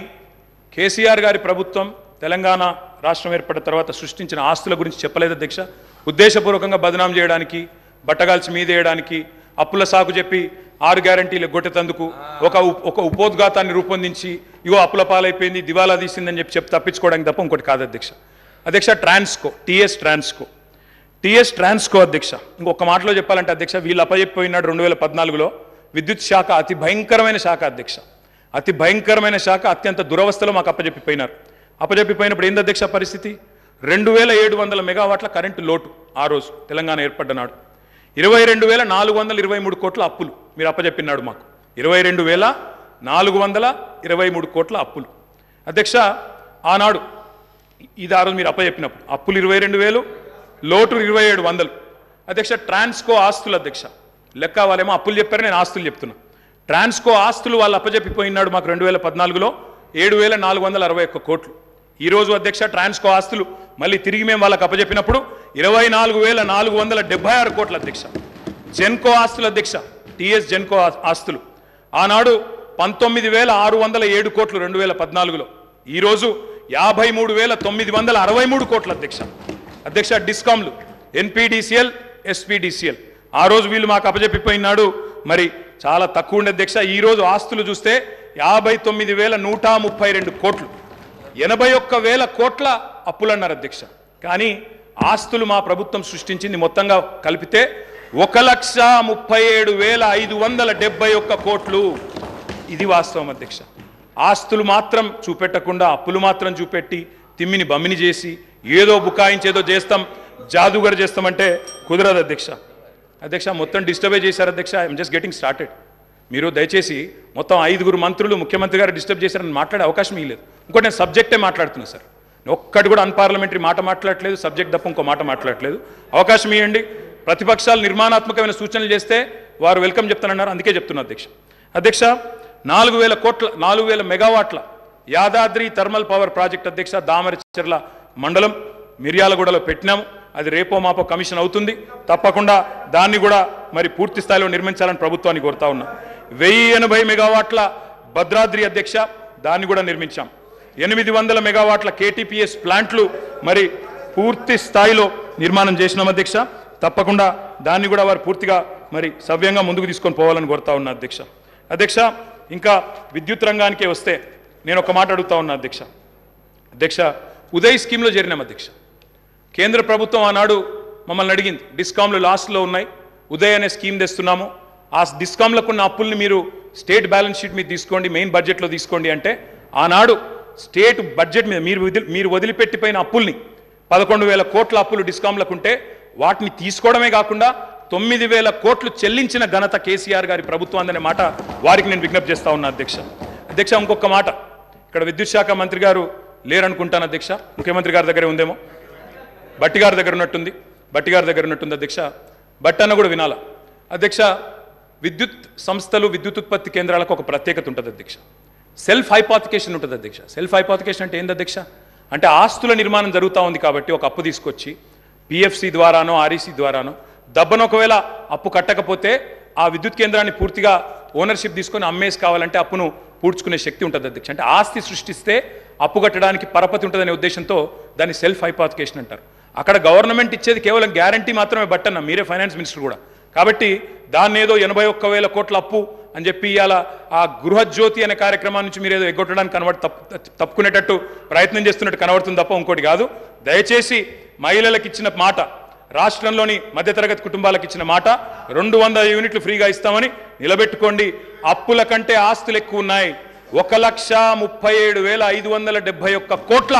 కేసీఆర్ గారి ప్రభుత్వం తెలంగాణ రాష్ట్రం ఏర్పడిన తర్వాత సృష్టించిన ఆస్తుల గురించి చెప్పలేదు అధ్యక్ష. ఉద్దేశపూర్వకంగా బదనాం చేయడానికి, బట్టగాల్చి మీదేయడానికి, అప్పుల సాకు చెప్పి 6 గ్యారంటీలు గొట్టెతందుకు ఒక ఉపోద్ఘాతాన్ని రూపొందించి ఇగో అప్పుల పాలైపోయింది, దివాలా తీసిందని చెప్పి తప్పించుకోవడానికి తప్ప ఇంకోటి కాదు అధ్యక్ష. అధ్యక్ష ట్రాన్స్కో, టీఎస్ ట్రాన్స్కో అధ్యక్ష, ఇంకొక మాటలో చెప్పాలంటే అధ్యక్ష వీళ్ళు అప్పచెప్పిపోయినాడు 2014లో. విద్యుత్ శాఖ అతి భయంకరమైన శాఖ అధ్యక్ష, అతి భయంకరమైన శాఖ, అత్యంత దురవస్థలో మాకు అప్పచెప్పిపోయినారు. అప్పచెప్పిపోయినప్పుడు ఏంది అధ్యక్ష పరిస్థితి? 2700 మెగావాట్ల కరెంటు లోటు ఆ రోజు తెలంగాణ ఏర్పడ్డ నాడు. 22,423 కోట్ల అప్పులు మీరు అప్పచెప్పినాడు మాకు, 22,423 కోట్ల అప్పులు అధ్యక్ష. ఆనాడు ఇది ఆ రోజు మీరు అప్పచెప్పినప్పుడు అప్పులు 22,000, లోటు 2,700 అధ్యక్ష. ట్రాన్స్కో ఆస్తులు అధ్యక్ష లెక్క, వాళ్ళేమో అప్పులు చెప్పారు, నేను ఆస్తులు చెప్తున్నా. ట్రాన్స్కో ఆస్తులు వాళ్ళు అప్పచెప్పిపోయినాడు మాకు 2014లో 7,461 కోట్లు. ఈరోజు అధ్యక్ష ట్రాన్స్కో ఆస్తులు మళ్ళీ తిరిగి మేము వాళ్ళకి అప్పచెప్పినప్పుడు 24,476 కోట్ల అధ్యక్ష. జెన్కో ఆస్తులు అధ్యక్ష, టీఎస్ జెన్కో ఆస్తులు ఆనాడు 19,607 కోట్లు 2014లో, ఈరోజు 53,963 కోట్ల అధ్యక్ష. అధ్యక్ష డిస్కామ్లు ఎన్పీడీసీఎల్, ఎస్పీడీసీఎల్ ఆ రోజు వీళ్ళు మాకు అప్పచెప్పిపోయినాడు మరి చాలా తక్కువ ఉండే అధ్యక్ష. ఈరోజు ఆస్తులు చూస్తే 59,132 కోట్లు, 81,000 కోట్ల అప్పులు అన్నారు అధ్యక్ష. కానీ ఆస్తులు మా ప్రభుత్వం సృష్టించింది మొత్తంగా కలిపితే 1,37,571 కోట్లు. ఇది వాస్తవం అధ్యక్ష. ఆస్తులు మాత్రం చూపెట్టకుండా అప్పులు మాత్రం చూపెట్టి తిమ్మిని బమ్మిని చేసి ఏదో బుకాయించేదో చేస్తాం, జాదుగర్ చేస్తామంటే కుదరదు అధ్యక్ష. అధ్యక్ష మొత్తం డిస్టర్బే చేశారు అధ్యక్ష. I'm just getting started. మీరు దయచేసి మొత్తం 5 మంత్రులు ముఖ్యమంత్రి గారు డిస్టర్బ్ చేశారని మాట్లాడే అవకాశం ఇవ్వలేదు. ఇంకోటి నేను సబ్జెక్టే మాట్లాడుతున్నా సార్, ఒక్కటి కూడా అన్పార్లమెంటరీ మాట మాట్లాడలేదు, సబ్జెక్ట్ తప్ప ఇంకో మాట మాట్లాడలేదు. అవకాశం ఇవ్వండి. ప్రతిపక్షాలు నిర్మాణాత్మకమైన సూచనలు చేస్తే వారు వెల్కమ్ చెప్తానన్నారు, అందుకే చెప్తున్నా అధ్యక్ష. అధ్యక్ష 4,000 మెగావాట్ల యాదాద్రి థర్మల్ పవర్ ప్రాజెక్ట్ అధ్యక్ష దామరచెర్ల మండలం మిర్యాలగూడలో పెట్టినాము. అది రేపో మాపో కమిషన్ అవుతుంది. తప్పకుండా దాన్ని కూడా మరి పూర్తి స్థాయిలో నిర్మించాలని ప్రభుత్వాన్ని కోరుతా ఉన్నాం. 1080 మెగావాట్ల భద్రాద్రి అధ్యక్ష దాన్ని కూడా నిర్మించాం. 800 మెగావాట్ల KTPS ప్లాంట్లు మరి పూర్తి స్థాయిలో నిర్మాణం చేసినాం అధ్యక్ష. తప్పకుండా దాన్ని కూడా వారు పూర్తిగా మరి సవ్యంగా ముందుకు తీసుకొని పోవాలని కోరుతా ఉన్నా అధ్యక్ష. అధ్యక్ష ఇంకా విద్యుత్ రంగానికే వస్తే నేను ఒక మాట అడుగుతా ఉన్నా అధ్యక్ష. అధ్యక్ష ఉదయ్ స్కీమ్లో చేరినాం అధ్యక్ష. కేంద్ర ప్రభుత్వం ఆనాడు మమ్మల్ని అడిగింది, డిస్కామ్లు లాస్ట్లో ఉన్నాయి, ఉదయ్ అనే స్కీమ్ తెస్తున్నాము, ఆ డిస్కామ్లకు ఉన్న అప్పుల్ని మీరు స్టేట్ బ్యాలెన్స్ షీట్ మీద తీసుకోండి, మెయిన్ బడ్జెట్లో తీసుకోండి అంటే ఆనాడు స్టేట్ బడ్జెట్ మీద మీరు వదిలిపెట్టిపోయిన అప్పుల్ని 11,000 కోట్ల అప్పులు డిస్కామ్లకు ఉంటే వాటిని తీసుకోవడమే కాకుండా 9,000 కోట్లు చెల్లించిన ఘనత కేసీఆర్ గారి ప్రభుత్వం అనే మాట వారికి నేను విజ్ఞప్తి చేస్తా ఉన్నా అధ్యక్ష. అధ్యక్ష ఇంకొక మాట, ఇక్కడ విద్యుత్ శాఖ మంత్రి గారు లేరనుకుంటాను అధ్యక్ష, ముఖ్యమంత్రి గారి దగ్గరే ఉందేమో, బట్టి గారి దగ్గర ఉన్నట్టుంది అధ్యక్ష. బట్టి అన్న కూడా వినాలా అధ్యక్ష. విద్యుత్ సంస్థలు విద్యుత్ ఉత్పత్తి కేంద్రాలకు ఒక ప్రత్యేకత ఉంటుంది అధ్యక్ష. సెల్ఫ్ హైపాతికేషన్ ఉంటుంది అధ్యక్ష. సెల్ఫ్ హైపాతికేషన్ అంటే ఏంది అధ్యక్ష? అంటే ఆస్తుల నిర్మాణం జరుగుతూ ఉంది కాబట్టి ఒక అప్పు తీసుకొచ్చి PFC ద్వారానో REC ద్వారానో దబ్బను ఒకవేళ అప్పు కట్టకపోతే ఆ విద్యుత్ కేంద్రాన్ని పూర్తిగా ఓనర్షిప్ తీసుకొని అమ్మేసి కావాలంటే అప్పును పూడ్చుకునే శక్తి ఉంటుంది అధ్యక్ష. అంటే ఆస్తి సృష్టిస్తే అప్పు కట్టడానికి పరపతి ఉంటుందనే ఉద్దేశంతో దాన్ని సెల్ఫ్ హైపాతికేషన్ అంటారు. అక్కడ గవర్నమెంట్ ఇచ్చేది కేవలం గ్యారంటీ మాత్రమే బట్టన్న, మీరే ఫైనాన్స్ మినిస్టర్ కూడా. కాబట్టి దాన్ని ఏదో 81,000 కోట్ల అప్పు అని చెప్పి ఇవాళ ఆ గృహజ్యోతి అనే కార్యక్రమం నుంచి మీరు ఏదో ఎగ్గొట్టడానికి తప్పుకునేటట్టు ప్రయత్నం చేస్తున్నట్టు కనబడుతుంది తప్ప ఇంకోటి కాదు. దయచేసి మహిళలకు ఇచ్చిన మాట, రాష్ట్రంలోని మధ్యతరగతి కుటుంబాలకు ఇచ్చిన మాట 200 యూనిట్లు ఫ్రీగా ఇస్తామని నిలబెట్టుకోండి. అప్పుల కంటే ఆస్తులు ఎక్కువ ఉన్నాయి. 1,37,571 కోట్ల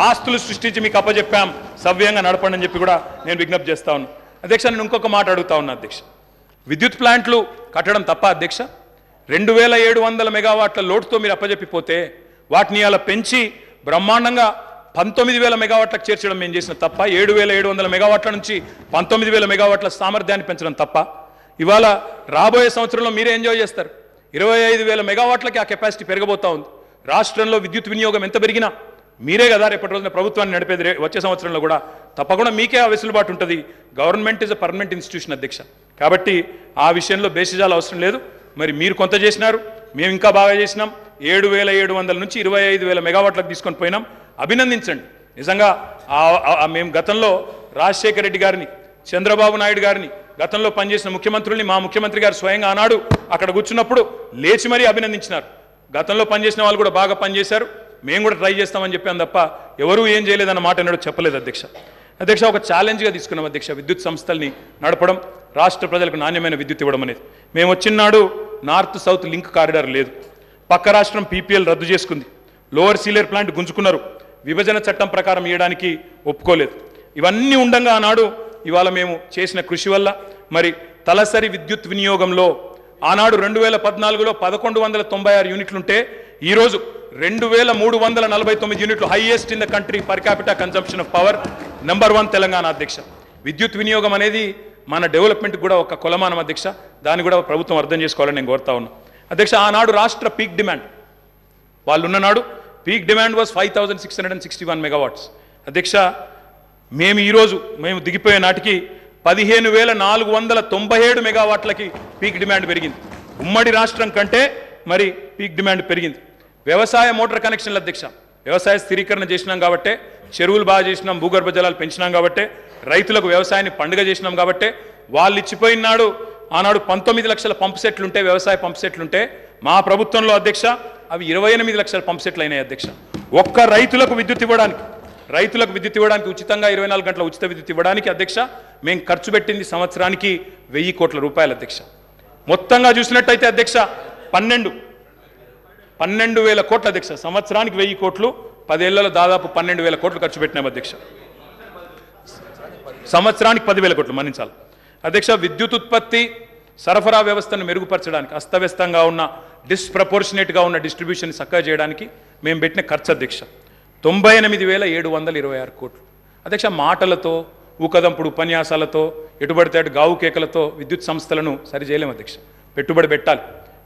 ఆస్తులు సృష్టించి మీకు అప్పచెప్పాం, సవ్యంగా నడపండి అని చెప్పి కూడా నేను విజ్ఞప్తి చేస్తా ఉన్నాను అధ్యక్ష. నేను ఇంకొక మాట అడుగుతా ఉన్నా అధ్యక్ష. విద్యుత్ ప్లాంట్లు కట్టడం తప్ప అధ్యక్ష? 2,700 మెగావాట్ల లోటుతో మీరు అప్పచెప్పిపోతే వాటిని అలా పెంచి బ్రహ్మాండంగా 19,000 మెగావాట్లకు చేర్చడం మేము చేసిన తప్ప? 7,700 మెగావాట్ల నుంచి 19,000 మెగావాట్ల సామర్థ్యాన్ని పెంచడం తప్ప? ఇవాళ రాబోయే సంవత్సరంలో మీరే ఎంజాయ్ చేస్తారు. 25,000 మెగావాట్లకి ఆ కెపాసిటీ పెరగబోతా ఉంది. రాష్ట్రంలో విద్యుత్ వినియోగం ఎంత పెరిగినా మీరే కదా రేపటి రోజున ప్రభుత్వాన్ని నడిపేది. వచ్చే సంవత్సరంలో కూడా తప్పకుండా మీకే ఆ వెసులుబాటు ఉంటుంది. Government is a permanent institution అధ్యక్ష. కాబట్టి ఆ విషయంలో బేసిజాలు అవసరం లేదు. మరి మీరు కొంత చేసినారు, మేము ఇంకా బాగా చేసినాం. 7,700 నుంచి 25,000 మెగావాట్లకు తీసుకొని పోయినాం. అభినందించండి. నిజంగా మేము గతంలో రాజశేఖర రెడ్డి గారిని, చంద్రబాబు నాయుడు గారిని, గతంలో పనిచేసిన ముఖ్యమంత్రుల్ని, మా ముఖ్యమంత్రి గారు స్వయంగా ఆనాడు అక్కడ కూర్చున్నప్పుడు లేచి మరీ అభినందించినారు. గతంలో పనిచేసిన వాళ్ళు కూడా బాగా పనిచేశారు, మేము కూడా ట్రై చేస్తామని చెప్పాం తప్ప ఎవరూ ఏం చేయలేదన్న మాట ఎన్నడూ చెప్పలేదు అధ్యక్ష. అధ్యక్ష ఒక ఛాలెంజ్గా తీసుకున్నాం అధ్యక్ష, విద్యుత్ సంస్థల్ని నడపడం, రాష్ట్ర ప్రజలకు నాణ్యమైన విద్యుత్ ఇవ్వడం అనేది. మేము వచ్చినాడు నార్త్ సౌత్ లింక్ కారిడార్ లేదు, పక్క రాష్ట్రం PPL రద్దు చేసుకుంది, లోవర్ సీలేర్ ప్లాంట్ గుంజుకున్నారు, విభజన చట్టం ప్రకారం ఇవ్వడానికి ఒప్పుకోలేదు. ఇవన్నీ ఉండగా ఆనాడు ఇవాళ మేము చేసిన కృషి వల్ల మరి తలసరి విద్యుత్ వినియోగంలో ఆనాడు 2014లో 1,196 యూనిట్లుంటే ఈరోజు 2,349 యూనిట్లు, highest in the country per capita consumption of power, number 1 Telangana అధ్యక్ష. విద్యుత్ వినియోగం అనేది మన డెవలప్మెంట్ కూడా ఒక కొలమానం అధ్యక్ష. దాన్ని కూడా ప్రభుత్వం అర్థం చేసుకోవాలని నేను కోరుతా ఉన్నాను అధ్యక్ష. ఆనాడు రాష్ట్ర పీక్ డిమాండ్ వాళ్ళు ఉన్ననాడు పీక్ డిమాండ్ వాజ్ 5,661 మెగావాట్స్ అధ్యక్ష. మేము దిగిపోయే నాటికి 15,497 మెగావాట్లకి పీక్ డిమాండ్ పెరిగింది. ఉమ్మడి రాష్ట్రం కంటే మరి పీక్ డిమాండ్ పెరిగింది. వ్యవసాయ మోటార్ కనెక్షన్ల అధ్యక్ష, వ్యవసాయ స్థిరీకరణ చేసినాం కాబట్టే, చెరువులు బాగా చేసినాం, భూగర్భ జలాలు పెంచినాం కాబట్టే, రైతులకు వ్యవసాయాన్ని పండుగ చేసినాం కాబట్టే, వాళ్ళు ఇచ్చిపోయినాడు ఆనాడు 19 లక్షల పంప్ సెట్లుంటే, వ్యవసాయ పంప్ సెట్లుంటే, మా ప్రభుత్వంలో అధ్యక్ష అవి 28 లక్షల పంప్ సెట్లు అయినాయి అధ్యక్ష. ఒక్క రైతులకు విద్యుత్ ఇవ్వడానికి ఉచితంగా 24 గంటల ఉచిత విద్యుత్ ఇవ్వడానికి అధ్యక్ష మేము ఖర్చు పెట్టింది సంవత్సరానికి 1,000 కోట్ల రూపాయలు అధ్యక్ష. మొత్తంగా చూసినట్టయితే అధ్యక్ష 12,000 కోట్ల అధ్యక్ష. సంవత్సరానికి 1,000 కోట్లు, 10 ఏళ్లలో దాదాపు 12,000 కోట్లు ఖర్చు పెట్టినాం అధ్యక్ష. సంవత్సరానికి 10,000 కోట్లు మన్నించాలి అధ్యక్ష. విద్యుత్ ఉత్పత్తి సరఫరా వ్యవస్థను మెరుగుపరచడానికి, అస్తవ్యస్తంగా ఉన్న డిస్ప్రపోర్షనేట్గా ఉన్న డిస్ట్రిబ్యూషన్ చక్కగా చేయడానికి మేము పెట్టిన ఖర్చు అధ్యక్ష 98,726 కోట్లు అధ్యక్ష. మాటలతో, ఊకదంపుడు ఉపన్యాసాలతో, ఎటుబడితే అటు గావు కేకలతో విద్యుత్ సంస్థలను సరిచేయలేము అధ్యక్ష. పెట్టుబడి పెట్టాలి.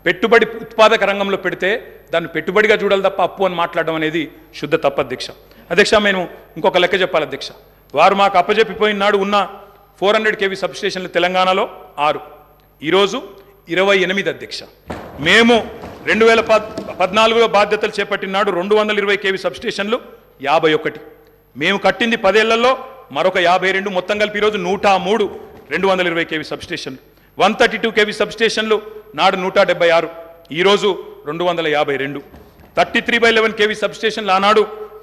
పెట్టుబడి ఉత్పాదక రంగంలో పెడితే దాన్ని పెట్టుబడిగా చూడాలి తప్ప అప్పు అని మాట్లాడడం అనేది శుద్ధ తప్పు అధ్యక్ష. అధ్యక్ష మేము ఇంకొక లెక్క చెప్పాలి అధ్యక్ష. వారు మాకు అప్పజెప్పిపోయిన నాడు ఉన్న 400 kV సబ్స్టేషన్లు తెలంగాణలో 6, ఈరోజు 28 అధ్యక్ష. మేము 2014లో బాధ్యతలు చేపట్టిన నాడు 220 kV సబ్స్టేషన్లు 51, మేము కట్టింది 10 ఏళ్లలో మరొక 52, మొత్తం కలిపి ఈరోజు 103 220 kV సబ్స్టేషన్లు. 132 kV సబ్స్టేషన్లు నాడు 176, ఈరోజు 252. 33/11 kV సబ్స్టేషన్లు ఆనాడు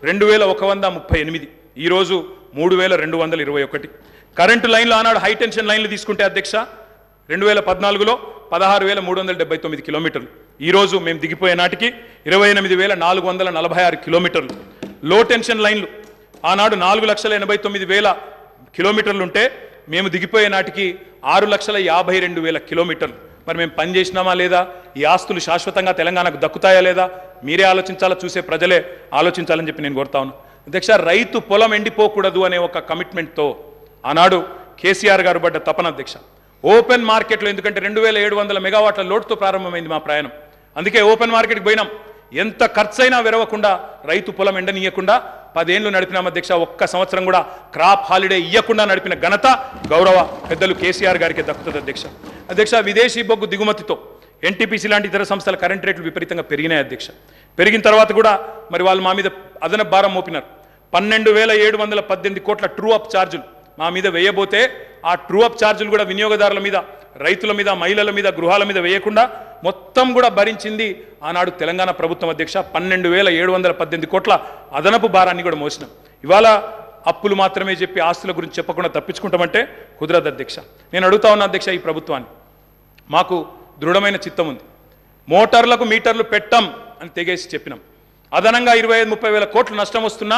2138, ఈరోజు 3221. కరెంటు లైన్లు ఆనాడు హై టెన్షన్ లైన్లు తీసుకుంటే అధ్యక్ష 2014లో 16,379 కిలోమీటర్లు, ఈరోజు మేము దిగిపోయే నాటికి 28,446 కిలోమీటర్లు. లో టెన్షన్ లైన్లు ఆనాడు 4,89,000 కిలోమీటర్లు ఉంటే మేము దిగిపోయే నాటికి 6,52,000 కిలోమీటర్లు. మరి మేము పని చేసినామా లేదా? ఈ ఆస్తులు శాశ్వతంగా తెలంగాణకు దక్కుతాయా లేదా? మీరే ఆలోచించాలా, చూసే ప్రజలే ఆలోచించాలని చెప్పి నేను కోరుతా ఉన్నాను అధ్యక్ష. రైతు పొలం ఎండిపోకూడదు అనే ఒక కమిట్మెంట్తో ఆనాడు కేసీఆర్ గారు పడ్డ తపన అధ్యక్ష. ఓపెన్ మార్కెట్లో, ఎందుకంటే 2,700 మెగావాట్ల లోటుతో ప్రారంభమైంది మా ప్రయాణం, అందుకే ఓపెన్ మార్కెట్కి పోయినాం. ఎంత ఖర్చైనా వెరవకుండా రైతు పొలం ఎండనీయకుండా 10 ఏళ్ళు నడిపినాం అధ్యక్ష. ఒక్క సంవత్సరం కూడా క్రాప్ హాలిడే ఇవ్వకుండా నడిపిన ఘనత గౌరవ పెద్దలు కేసీఆర్ గారికి దక్కుతుంది అధ్యక్ష. అధ్యక్ష, విదేశీ బొగ్గు దిగుమతితో ఎన్టీపీసీ లాంటి ఇతర సంస్థల కరెంట్ రేట్లు విపరీతంగా పెరిగినాయి అధ్యక్ష. పెరిగిన తర్వాత కూడా మరి వాళ్ళు మా మీద అదనపు భారం మోపినారు. 12,718 కోట్ల ట్రూ అప్ ఛార్జీలు మా మీద వేయబోతే ఆ ట్రూ అప్ ఛార్జీలు కూడా వినియోగదారుల మీద, రైతుల మీద, మహిళల మీద, గృహాల మీద వేయకుండా మొత్తం కూడా భరించింది ఆనాడు తెలంగాణ ప్రభుత్వం అధ్యక్ష. 12,718 కోట్ల అదనపు భారాన్ని కూడా మోసినాం. ఇవాళ అప్పులు మాత్రమే చెప్పి ఆస్తుల గురించి చెప్పకుండా తప్పించుకుంటామంటే కుదరదు అధ్యక్ష. నేను అడుగుతా ఉన్నా అధ్యక్ష, ఈ ప్రభుత్వాన్ని మాకు దృఢమైన చిత్తం ఉంది. మోటార్లకు మీటర్లు పెట్టం అని తెగేసి చెప్పినాం. అదనంగా 25-30 వేల కోట్లు నష్టం వస్తున్నా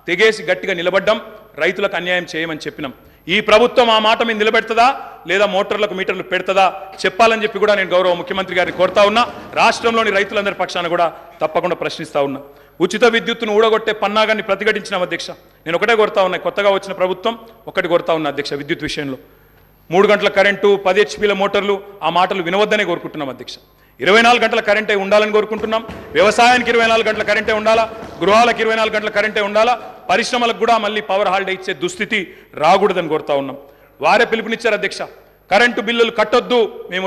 తెగేసి గట్టిగా నిలబడ్డం, రైతులకు అన్యాయం చేయమని చెప్పినాం. ఈ ప్రభుత్వం ఆ మాట మీద నిలబెడుతుందా లేదా మోటార్లకు మీటర్లు పెడుతుందా చెప్పాలని చెప్పి కూడా నేను గౌరవ ముఖ్యమంత్రి గారిని కోరుతా ఉన్నా. రాష్ట్రంలోని రైతులందరి పక్షాన కూడా తప్పకుండా ప్రశ్నిస్తా ఉన్నా. ఉచిత విద్యుత్తును ఊడగొట్టే పన్నాగాన్ని ప్రతిఘటించినాం అధ్యక్ష. నేను ఒకటే కోరుతా ఉన్నా, కొత్తగా వచ్చిన ప్రభుత్వం ఒకటి కోరుతా ఉన్నా అధ్యక్ష, విద్యుత్ విషయంలో 3 గంటల కరెంటు, 10 HP మోటార్లు, ఆ మాటలు వినవద్దనే కోరుకుంటున్నాం అధ్యక్ష. 24 గంటల కరెంటే ఉండాలని కోరుకుంటున్నాం. వ్యవసాయానికి 24 గంటల కరెంటే ఉండాలా, గృహాలకు 24 గంటల కరెంటే ఉండాలా, పరిశ్రమలకు కూడా మళ్ళీ పవర్ హాలిడే ఇచ్చే దుస్థితి రాకూడదని కోరుతా ఉన్నాం. వారే పిలుపునిచ్చారు అధ్యక్ష, కరెంటు బిల్లులు కట్టొద్దు, మేము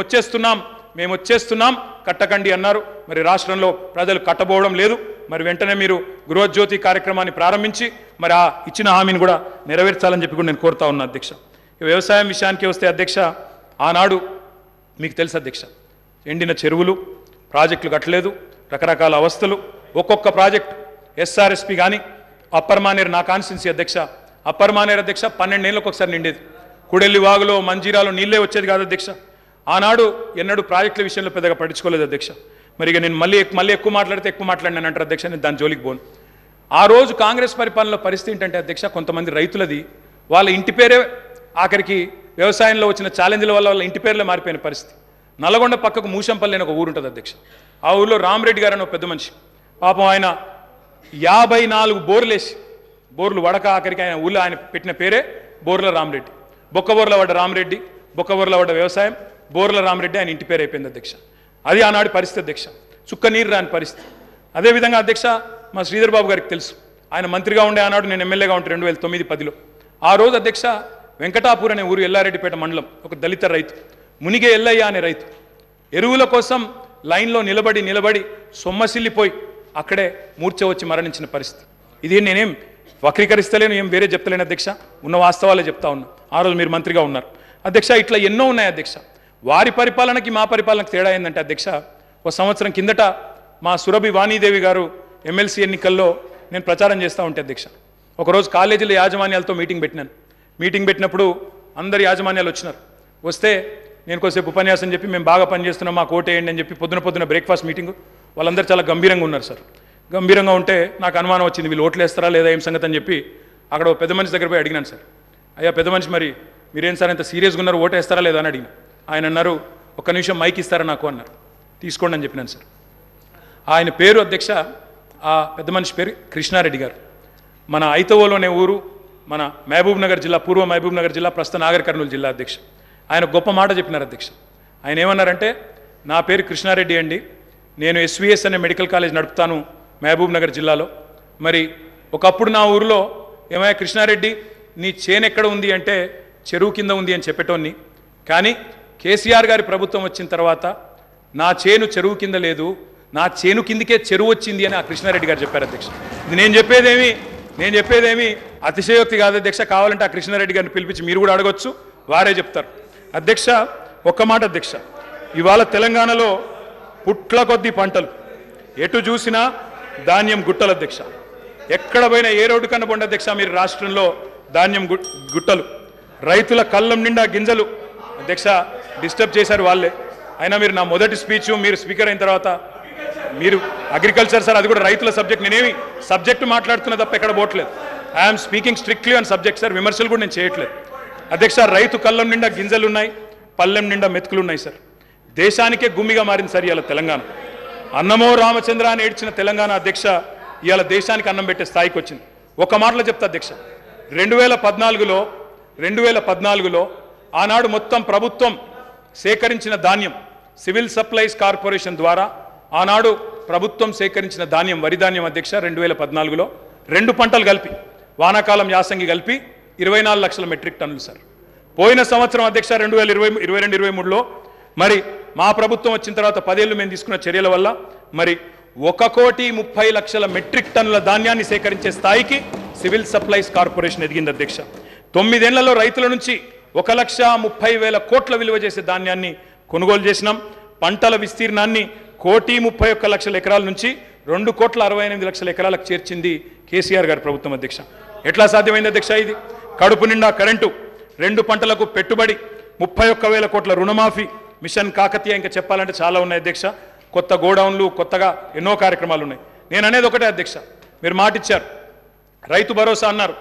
వచ్చేస్తున్నాం కట్టకండి అన్నారు. మరి రాష్ట్రంలో ప్రజలు కట్టబోవడం లేదు. మరి వెంటనే మీరు గృహజ్యోతి కార్యక్రమాన్ని ప్రారంభించి మరి ఆ ఇచ్చిన హామీని కూడా నెరవేర్చాలని చెప్పి కూడా నేను కోరుతా ఉన్నా అధ్యక్ష. వ్యవసాయం విషయానికి వస్తే అధ్యక్ష, ఆనాడు మీకు తెలుసు అధ్యక్ష, ఎండిన చెరువులు, ప్రాజెక్టులు కట్టలేదు, రకరకాల అవస్థలు. ఒక్కొక్క ప్రాజెక్టు SRSP కానీ అప్పర్ మానేరు, నా కాన్స్టిట్యున్సీ అధ్యక్ష, అప్పర్ మానేరు అధ్యక్ష 12 ఏళ్ళకు ఒకసారి నిండేది. కుడెల్లి వాగులో, మంజీరాలో నీళ్ళే వచ్చేది కాదు అధ్యక్ష. ఆనాడు ఎన్నడూ ప్రాజెక్టుల విషయంలో పెద్దగా పట్టించుకోలేదు అధ్యక్ష. మరి ఇక నేను మళ్ళీ ఎక్కువ మాట్లాడితే ఎక్కువ మాట్లాడినాను అంటారు అధ్యక్ష, నేను దాని జోలికి పోను. ఆ రోజు కాంగ్రెస్ పరిపాలనలో పరిస్థితి ఏంటంటే అధ్యక్ష, కొంతమంది రైతులది వాళ్ళ ఇంటి పేరే ఆఖరికి వ్యవసాయంలో వచ్చిన ఛాలెంజ్ల వల్ల వాళ్ళ ఇంటి పేర్లే మారిపోయిన పరిస్థితి. నల్గొండ పక్కకు మూషంపల్లి అని ఒక ఊరు ఉంటుంది అధ్యక్ష. ఆ ఊరిలో రామరెడ్డి గారు అని ఒక పెద్ద మనిషి, పాపం ఆయన 54 బోర్లు వడక ఆఖరికి ఆయన ఊళ్ళో ఆయన పెట్టిన పేరే బోర్ల రామరెడ్డి. బొక్కబోర్ల పడ్డ రామరెడ్డి, బొక్కబోర్ల పడ్డ వ్యవసాయం, బోర్ల రామరెడ్డి ఆయన ఇంటి పేరు అయిపోయింది అధ్యక్ష. అది ఆనాడు పరిస్థితి అధ్యక్ష, చుక్క నీరు రాని పరిస్థితి. అదేవిధంగా అధ్యక్ష, మా శ్రీధర్ బాబు గారికి తెలుసు, ఆయన మంత్రిగా ఉండే ఆనాడు, నేను ఎమ్మెల్యేగా ఉంటే 2009-10లో. ఆ రోజు అధ్యక్ష వెంకటాపూర్ అనే ఊరు, ఎల్లారెడ్డిపేట మండలం, ఒక దళిత రైతు మునిగే ఎల్లయ్య అనే రైతు ఎరువుల కోసం లైన్లో నిలబడి సొమ్మసిల్లిపోయి అక్కడే మూర్ఛ వచ్చి మరణించిన పరిస్థితి. ఇది నేనేం వక్రీకరిస్తలేను, ఏం వేరే చెప్తలేను అధ్యక్ష, ఉన్న వాస్తవాలే చెప్తా ఉన్నా. ఆ రోజు మీరు మంత్రిగా ఉన్నారు అధ్యక్ష. ఇట్లా ఎన్నో ఉన్నాయి అధ్యక్ష. వారి పరిపాలనకి మా పరిపాలనకి తేడా ఏంటంటే అధ్యక్ష, ఒక సంవత్సరం కిందట మా సురభి వాణీదేవి గారు ఎమ్మెల్సీ ఎన్నికల్లో నేను ప్రచారం చేస్తూ ఉంటే అధ్యక్ష, ఒకరోజు కాలేజీల యాజమాన్యాలతో మీటింగ్ పెట్టినప్పుడు అందరు యాజమాన్యాలు వచ్చినారు. వస్తే నేను కొద్దిసేపు ఉపన్యాసం చెప్పి మేము బాగా పనిచేస్తున్నాం, మాకు ఓటేయండి అని చెప్పి పొద్దున బ్రేక్ఫాస్ట్ మీటింగ్, వాళ్ళందరూ చాలా గంభీరంగా ఉన్నారు సార్. గంభీరంగా ఉంటే నాకు అనుమానం వచ్చింది, వీళ్ళు ఓట్లు వేస్తారా లేదా ఏం సంగతి అని చెప్పి అక్కడ పెద్ద మనిషి దగ్గర పోయి అడిగినాను సార్. అయ్యా పెద్ద మనిషి, మరి మీరేం సార్ ఇంత సీరియస్గా ఉన్నారు, ఓటు వేస్తారా లేదా అని అడిగిన. ఆయన అన్నారు, ఒక్క నిమిషం మైక్ ఇస్తారా నాకు అన్నారు. తీసుకోండి అని చెప్పినాను సార్. ఆయన పేరు అధ్యక్ష, ఆ పెద్ద మనిషి పేరు కృష్ణారెడ్డి గారు. మన ఐతవోలోనే ఊరు, మన మహబూబ్ నగర్ జిల్లా, పూర్వ మహబూబ్ నగర్ జిల్లా, ప్రస్తుత నాగర్ కర్నూలు జిల్లా అధ్యక్ష. ఆయన గొప్ప మాట చెప్పినారు అధ్యక్ష. ఆయన ఏమన్నారంటే, నా పేరు కృష్ణారెడ్డి అండి. నేను ఎస్విఎస్ అనే మెడికల్ కాలేజ్ నడుపుతాను మహబూబ్ నగర్ జిల్లాలో. మరి ఒకప్పుడు నా ఊరిలో ఏమయ్యా కృష్ణారెడ్డి నీ చేను ఎక్కడ ఉంది అంటే చెరువు కింద ఉంది అని చెప్పేటోన్ని. కానీ కేసీఆర్ గారి ప్రభుత్వం వచ్చిన తర్వాత నా చేను చెరువు కింద లేదు, నా చేను కిందకే చెరువు వచ్చింది అని ఆ కృష్ణారెడ్డి గారు చెప్పారు అధ్యక్ష. ఇది నేను చెప్పేదేమి అతిశయోక్తి కాదు అధ్యక్ష. కావాలంటే ఆ కృష్ణారెడ్డి గారిని పిలిపించి మీరు కూడా అడగొచ్చు, వారే చెప్తారు. అధ్యక్ష ఒక్క మాట అధ్యక్ష, ఇవాళ తెలంగాణలో పుట్ల కొద్ది పంటలు, ఎటు చూసినా ధాన్యం గుట్టలు అధ్యక్ష. ఎక్కడ పోయినా ఏ రోడ్డు కన్నా పోండి అధ్యక్ష మీరు రాష్ట్రంలో ధాన్యం గుట్టలు, రైతుల కళ్ళం నిండా గింజలు. అధ్యక్ష డిస్టర్బ్ చేశారు వాళ్ళే. అయినా మీరు నా మొదటి స్పీచ్ మీరు స్పీకర్ అయిన తర్వాత మీరు అగ్రికల్చర్ సార్, అది కూడా రైతుల సబ్జెక్ట్, నేనేమి సబ్జెక్టు మాట్లాడుతున్నా తప్ప ఎక్కడ పోవట్లేదు. I'm speaking strictly on subject sir, విమర్శలు కూడా నేను చేయట్లేదు. అధ్యక్ష రైతు కళ్ళం నిండా గింజలు ఉన్నాయి, పల్లెం నిండా మెతుకులు ఉన్నాయి సార్. దేశానికే గుమ్మిగా మారింది సార్ ఇవాళ తెలంగాణ. అన్నమో రామచంద్ర అని ఏడ్చిన తెలంగాణ అధ్యక్ష ఇవాళ దేశానికి అన్నం పెట్టే స్థాయికి వచ్చింది. ఒక మాటలో చెప్తా అధ్యక్ష, 2014లో ఆనాడు మొత్తం ప్రభుత్వం సేకరించిన ధాన్యం సివిల్ సప్లైస్ కార్పొరేషన్ ద్వారా ఆనాడు ప్రభుత్వం సేకరించిన ధాన్యం వరి ధాన్యం అధ్యక్ష 2014లో 2 పంటలు కలిపి వానాకాలం యాసంగి కలిపి 24 లక్షల మెట్రిక్ టన్నులు సార్. పోయిన సంవత్సరం అధ్యక్ష 2022-23లో మరి మా ప్రభుత్వం వచ్చిన తర్వాత 10 ఏళ్ళు మేము తీసుకున్న చర్యల వల్ల మరి 1,30,00,000 మెట్రిక్ టన్నుల ధాన్యాన్ని సేకరించే స్థాయికి సివిల్ సప్లైస్ కార్పొరేషన్ ఎదిగింది అధ్యక్ష. 9 ఏళ్లలో రైతుల నుంచి 1,30,000 కోట్ల విలువ చేసే ధాన్యాన్ని కొనుగోలు చేసినాం. పంటల విస్తీర్ణాన్ని 1,31,00,000 ఎకరాల నుంచి 2,68,00,000 ఎకరాలకు చేర్చింది కేసీఆర్ గారి ప్రభుత్వం అధ్యక్ష. ఎట్లా సాధ్యమైంది అధ్యక్ష ఇది? కడుపు నిండా కరెంటు, 2 పంటలకు పెట్టుబడి, 31,000 కోట్ల రుణమాఫీ, మిషన్ కాకతీయ, ఇంకా చెప్పాలంటే చాలా ఉన్నాయి అధ్యక్ష. కొత్త గోడౌన్లు, కొత్తగా ఎన్నో కార్యక్రమాలు ఉన్నాయి. నేను అనేది ఒకటే అధ్యక్ష, మీరు మాట ఇచ్చారు, రైతు భరోసా అన్నారు.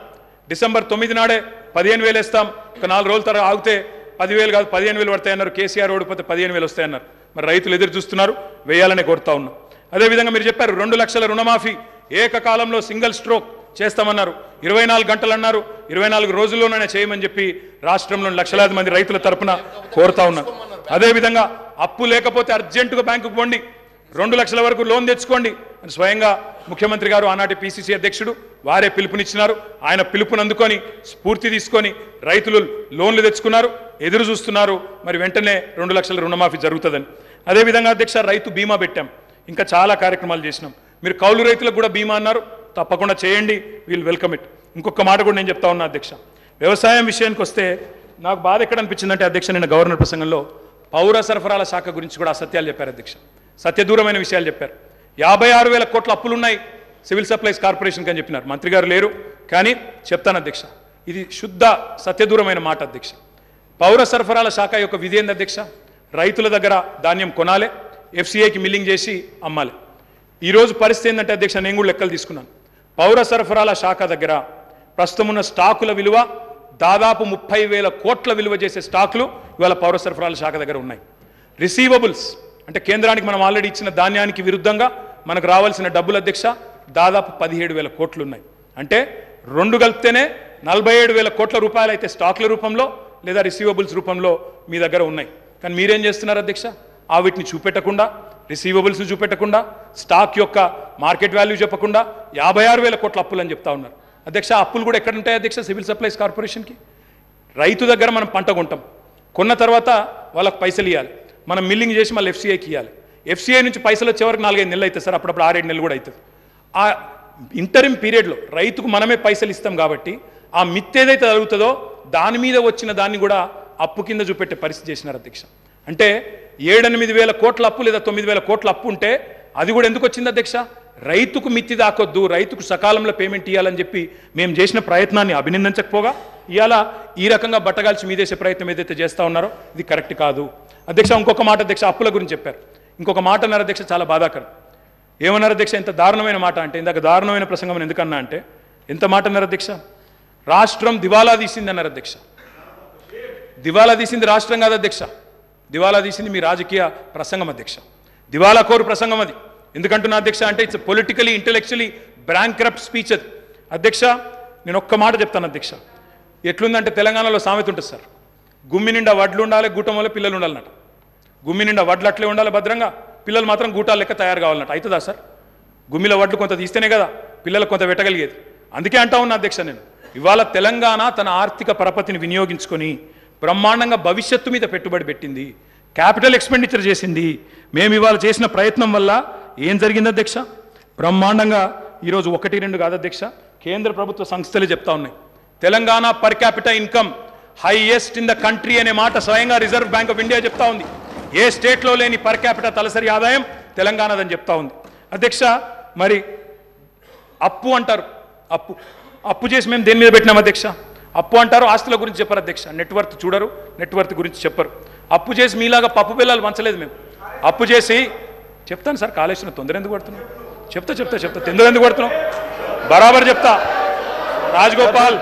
డిసెంబర్ 9 నాడే 15,000 వేస్తాం, ఒక 4 రోజుల తర్వాత ఆగితే 10,000 కాదు 15,000 పడతాయన్నారు. కేసీఆర్ ఓడిపోతే 15,000 వస్తాయన్నారు. మరి రైతులు ఎదురు చూస్తున్నారు, వేయాలనే కోరుతా ఉన్నాం. అదేవిధంగా మీరు చెప్పారు 2 లక్షల రుణమాఫీ ఏకకాలంలో సింగిల్ స్ట్రోక్ చేస్తామన్నారు. 24 గంటలు అన్నారు, 24 రోజుల్లోనే చేయమని చెప్పి రాష్ట్రంలోని లక్షలాది మంది రైతుల తరపున కోరుతా ఉన్నారు. అదేవిధంగా అప్పు లేకపోతే అర్జెంటుగా బ్యాంకుకు పోండి, 2 లక్షల వరకు లోన్ తెచ్చుకోండి అని స్వయంగా ముఖ్యమంత్రి గారు ఆనాటి పిసిసి అధ్యక్షుడు వారే పిలుపునిచ్చినారు. ఆయన పిలుపుని అందుకొని స్ఫూర్తి తీసుకొని రైతులు లోన్లు తెచ్చుకున్నారు, ఎదురు చూస్తున్నారు. మరి వెంటనే 2 లక్షల రుణమాఫీ జరుగుతుందని. అదేవిధంగా అధ్యక్ష రైతు బీమా పెట్టాం, ఇంకా చాలా కార్యక్రమాలు చేసినాం. మీరు కౌలు రైతులకు కూడా బీమా అన్నారు, తప్పకుండా చేయండి, వీల్ వెల్కమ్ ఇట్. ఇంకొక మాట కూడా నేను చెప్తా ఉన్నా అధ్యక్ష, వ్యవసాయం విషయానికి వస్తే నాకు బాధ ఎక్కడ అనిపించిందంటే అధ్యక్ష, నిన్న గవర్నర్ ప్రసంగంలో పౌర సరఫరాల శాఖ గురించి కూడా అసత్యాలు చెప్పారు అధ్యక్ష, సత్యదూరమైన విషయాలు చెప్పారు. 56,000 కోట్ల అప్పులున్నాయి సివిల్ సప్లైస్ కార్పొరేషన్కి అని చెప్పినారు. మంత్రి గారు లేరు కానీ చెప్తాను అధ్యక్ష, ఇది శుద్ధ సత్యదూరమైన మాట అధ్యక్ష. పౌర సరఫరాల శాఖ యొక్క విధి ఏంది అధ్యక్ష? రైతుల దగ్గర ధాన్యం కొనాలి, ఎఫ్సిఐకి మిల్లింగ్ చేసి అమ్మాలి. ఈరోజు పరిస్థితి ఏంటంటే అధ్యక్ష, నేను కూడా లెక్కలు తీసుకున్నాను. పౌర సరఫరాల శాఖ దగ్గర ప్రస్తుతం ఉన్న స్టాకుల విలువ దాదాపు 30,000 కోట్ల విలువ చేసే స్టాకులు ఇవాళ పౌర సరఫరాల శాఖ దగ్గర ఉన్నాయి. రిసీవబుల్స్ అంటే కేంద్రానికి మనం ఆల్రెడీ ఇచ్చిన ధాన్యానికి విరుద్ధంగా మనకు రావాల్సిన డబ్బులు అధ్యక్ష దాదాపు 17,000 కోట్లు ఉన్నాయి. అంటే 2 కలిపితేనే 47,000 కోట్ల రూపాయలు అయితే స్టాకుల రూపంలో లేదా రిసీవబుల్స్ రూపంలో మీ దగ్గర ఉన్నాయి. కానీ మీరేం చేస్తున్నారు అధ్యక్ష? ఆ వీటిని చూపెట్టకుండా, రిసీవబుల్స్ చూపెట్టకుండా, స్టాక్ యొక్క మార్కెట్ వాల్యూ చెప్పకుండా 56,000 కోట్ల అప్పులు అని చెప్తా ఉన్నారు అధ్యక్ష. అప్పులు కూడా ఎక్కడ ఉంటాయి అధ్యక్ష? సివిల్ సప్లైస్ కార్పొరేషన్కి. రైతు దగ్గర మనం పంట కొంటాం, కొన్న తర్వాత వాళ్ళకి పైసలు ఇవ్వాలి, మనం మిల్లింగ్ చేసి మళ్ళీ ఎఫ్సిఐకి ఇవ్వాలి. ఎఫ్సిఐ నుంచి పైసలు వచ్చే వరకు 4-5 నెలలు అవుతుంది సార్, అప్పుడప్పుడు 6-7 నెలలు కూడా అవుతుంది. ఆ ఇంటరిమ్ పీరియడ్లో రైతుకు మనమే పైసలు ఇస్తాం కాబట్టి ఆ మిత్ ఏదైతే జరుగుతుందో దాని మీద వచ్చిన దాన్ని కూడా అప్పు కింద చూపెట్టే పరిస్థితి చేసినారు అధ్యక్ష. అంటే 7-8 కోట్ల అప్పు లేదా 9,000 కోట్ల అప్పు ఉంటే అది కూడా ఎందుకు వచ్చింది అధ్యక్ష? రైతుకు మిత్తి దాకొద్దు, రైతుకు సకాలంలో పేమెంట్ ఇవ్వాలని చెప్పి మేము చేసిన ప్రయత్నాన్ని అభినందించకపోగా ఇవాళ ఈ రకంగా బట్టగాల్చి మీదేసే ప్రయత్నం ఏదైతే చేస్తూ ఉన్నారో ఇది కరెక్ట్ కాదు అధ్యక్ష. ఇంకొక మాట అధ్యక్ష, అప్పుల గురించి చెప్పారు. ఇంకొక మాట అన్నారు అధ్యక్ష, చాలా బాధాకరం. ఏమన్నారు అధ్యక్ష? ఎంత దారుణమైన మాట అంటే, ఇందాక దారుణమైన ప్రసంగం ఎందుకన్నా అంటే ఎంత మాట అన్నారు అధ్యక్ష? రాష్ట్రం దివాలా తీసింది అన్నారు అధ్యక్ష. దివాలా తీసింది రాష్ట్రం కాదు అధ్యక్ష, దివాలా తీసింది మీ రాజకీయ ప్రసంగం అధ్యక్ష. దివాలా కోరు ప్రసంగం అది. ఎందుకంటున్నా అధ్యక్ష అంటే ఇట్స్ పొలిటికలీ ఇంటెలెక్చువలీ బ్రాంక్రప్ట్ స్పీచ్ అది అధ్యక్ష. నేను ఒక్క మాట చెప్తాను అధ్యక్ష, ఎట్లుందంటే తెలంగాణలో సామెత ఉంటుంది సార్, గుమ్మి నిండా వడ్లు ఉండాలి, గుట్టం వల్ల పిల్లలు ఉండాలన్నట. గుమ్మి నిండా వడ్లు అట్లే ఉండాలి భద్రంగా, పిల్లలు మాత్రం గూటాలు లెక్క తయారు కావాలన్నట్టు అవుతుందా సార్? గుమ్మిలో వడ్లు కొంత తీస్తేనే కదా పిల్లలకు కొంత పెట్టగలిగేది. అందుకే అంటా ఉన్నా అధ్యక్ష, నేను ఇవాళ తెలంగాణ తన ఆర్థిక పరపతిని వినియోగించుకొని బ్రహ్మాండంగా భవిష్యత్తు మీద పెట్టుబడి పెట్టింది, క్యాపిటల్ ఎక్స్పెండిచర్ చేసింది. మేము ఇవాళ చేసిన ప్రయత్నం వల్ల ఏం జరిగింది అధ్యక్ష? బ్రహ్మాండంగా ఈరోజు 1-2 కాదు అధ్యక్ష, కేంద్ర ప్రభుత్వ సంస్థలే చెప్తా ఉన్నాయి, Telangana per capital income highest in the country అనే మాట స్వయంగా రిజర్వ్ బ్యాంక్ ఆఫ్ ఇండియా చెప్తా ఉంది. ఏ స్టేట్లో లేని పర్ క్యాపిటల్ తలసరి ఆదాయం తెలంగాణదని చెప్తా ఉంది. అధ్యక్ష, మరి అప్పు అంటారు, అప్పు చేసి మేము దేని మీద పెట్టినాం అధ్యక్ష? అప్పు అంటారు, ఆస్తుల గురించి చెప్పరు అధ్యక్ష, నెట్వర్త్ చూడరు, నెట్వర్త్ గురించి చెప్పరు. అప్పు చేసి మీలాగా పప్పు పిల్లలు పంచలేదు మేము. అప్పు చేసి చెప్తాను సార్, కాళేశ్వరం తొందర ఎందుకు పడుతున్నాం? చెప్తా తొందర ఎందుకు పడుతున్నాం? బరాబర్ చెప్తా. రాజగోపాల్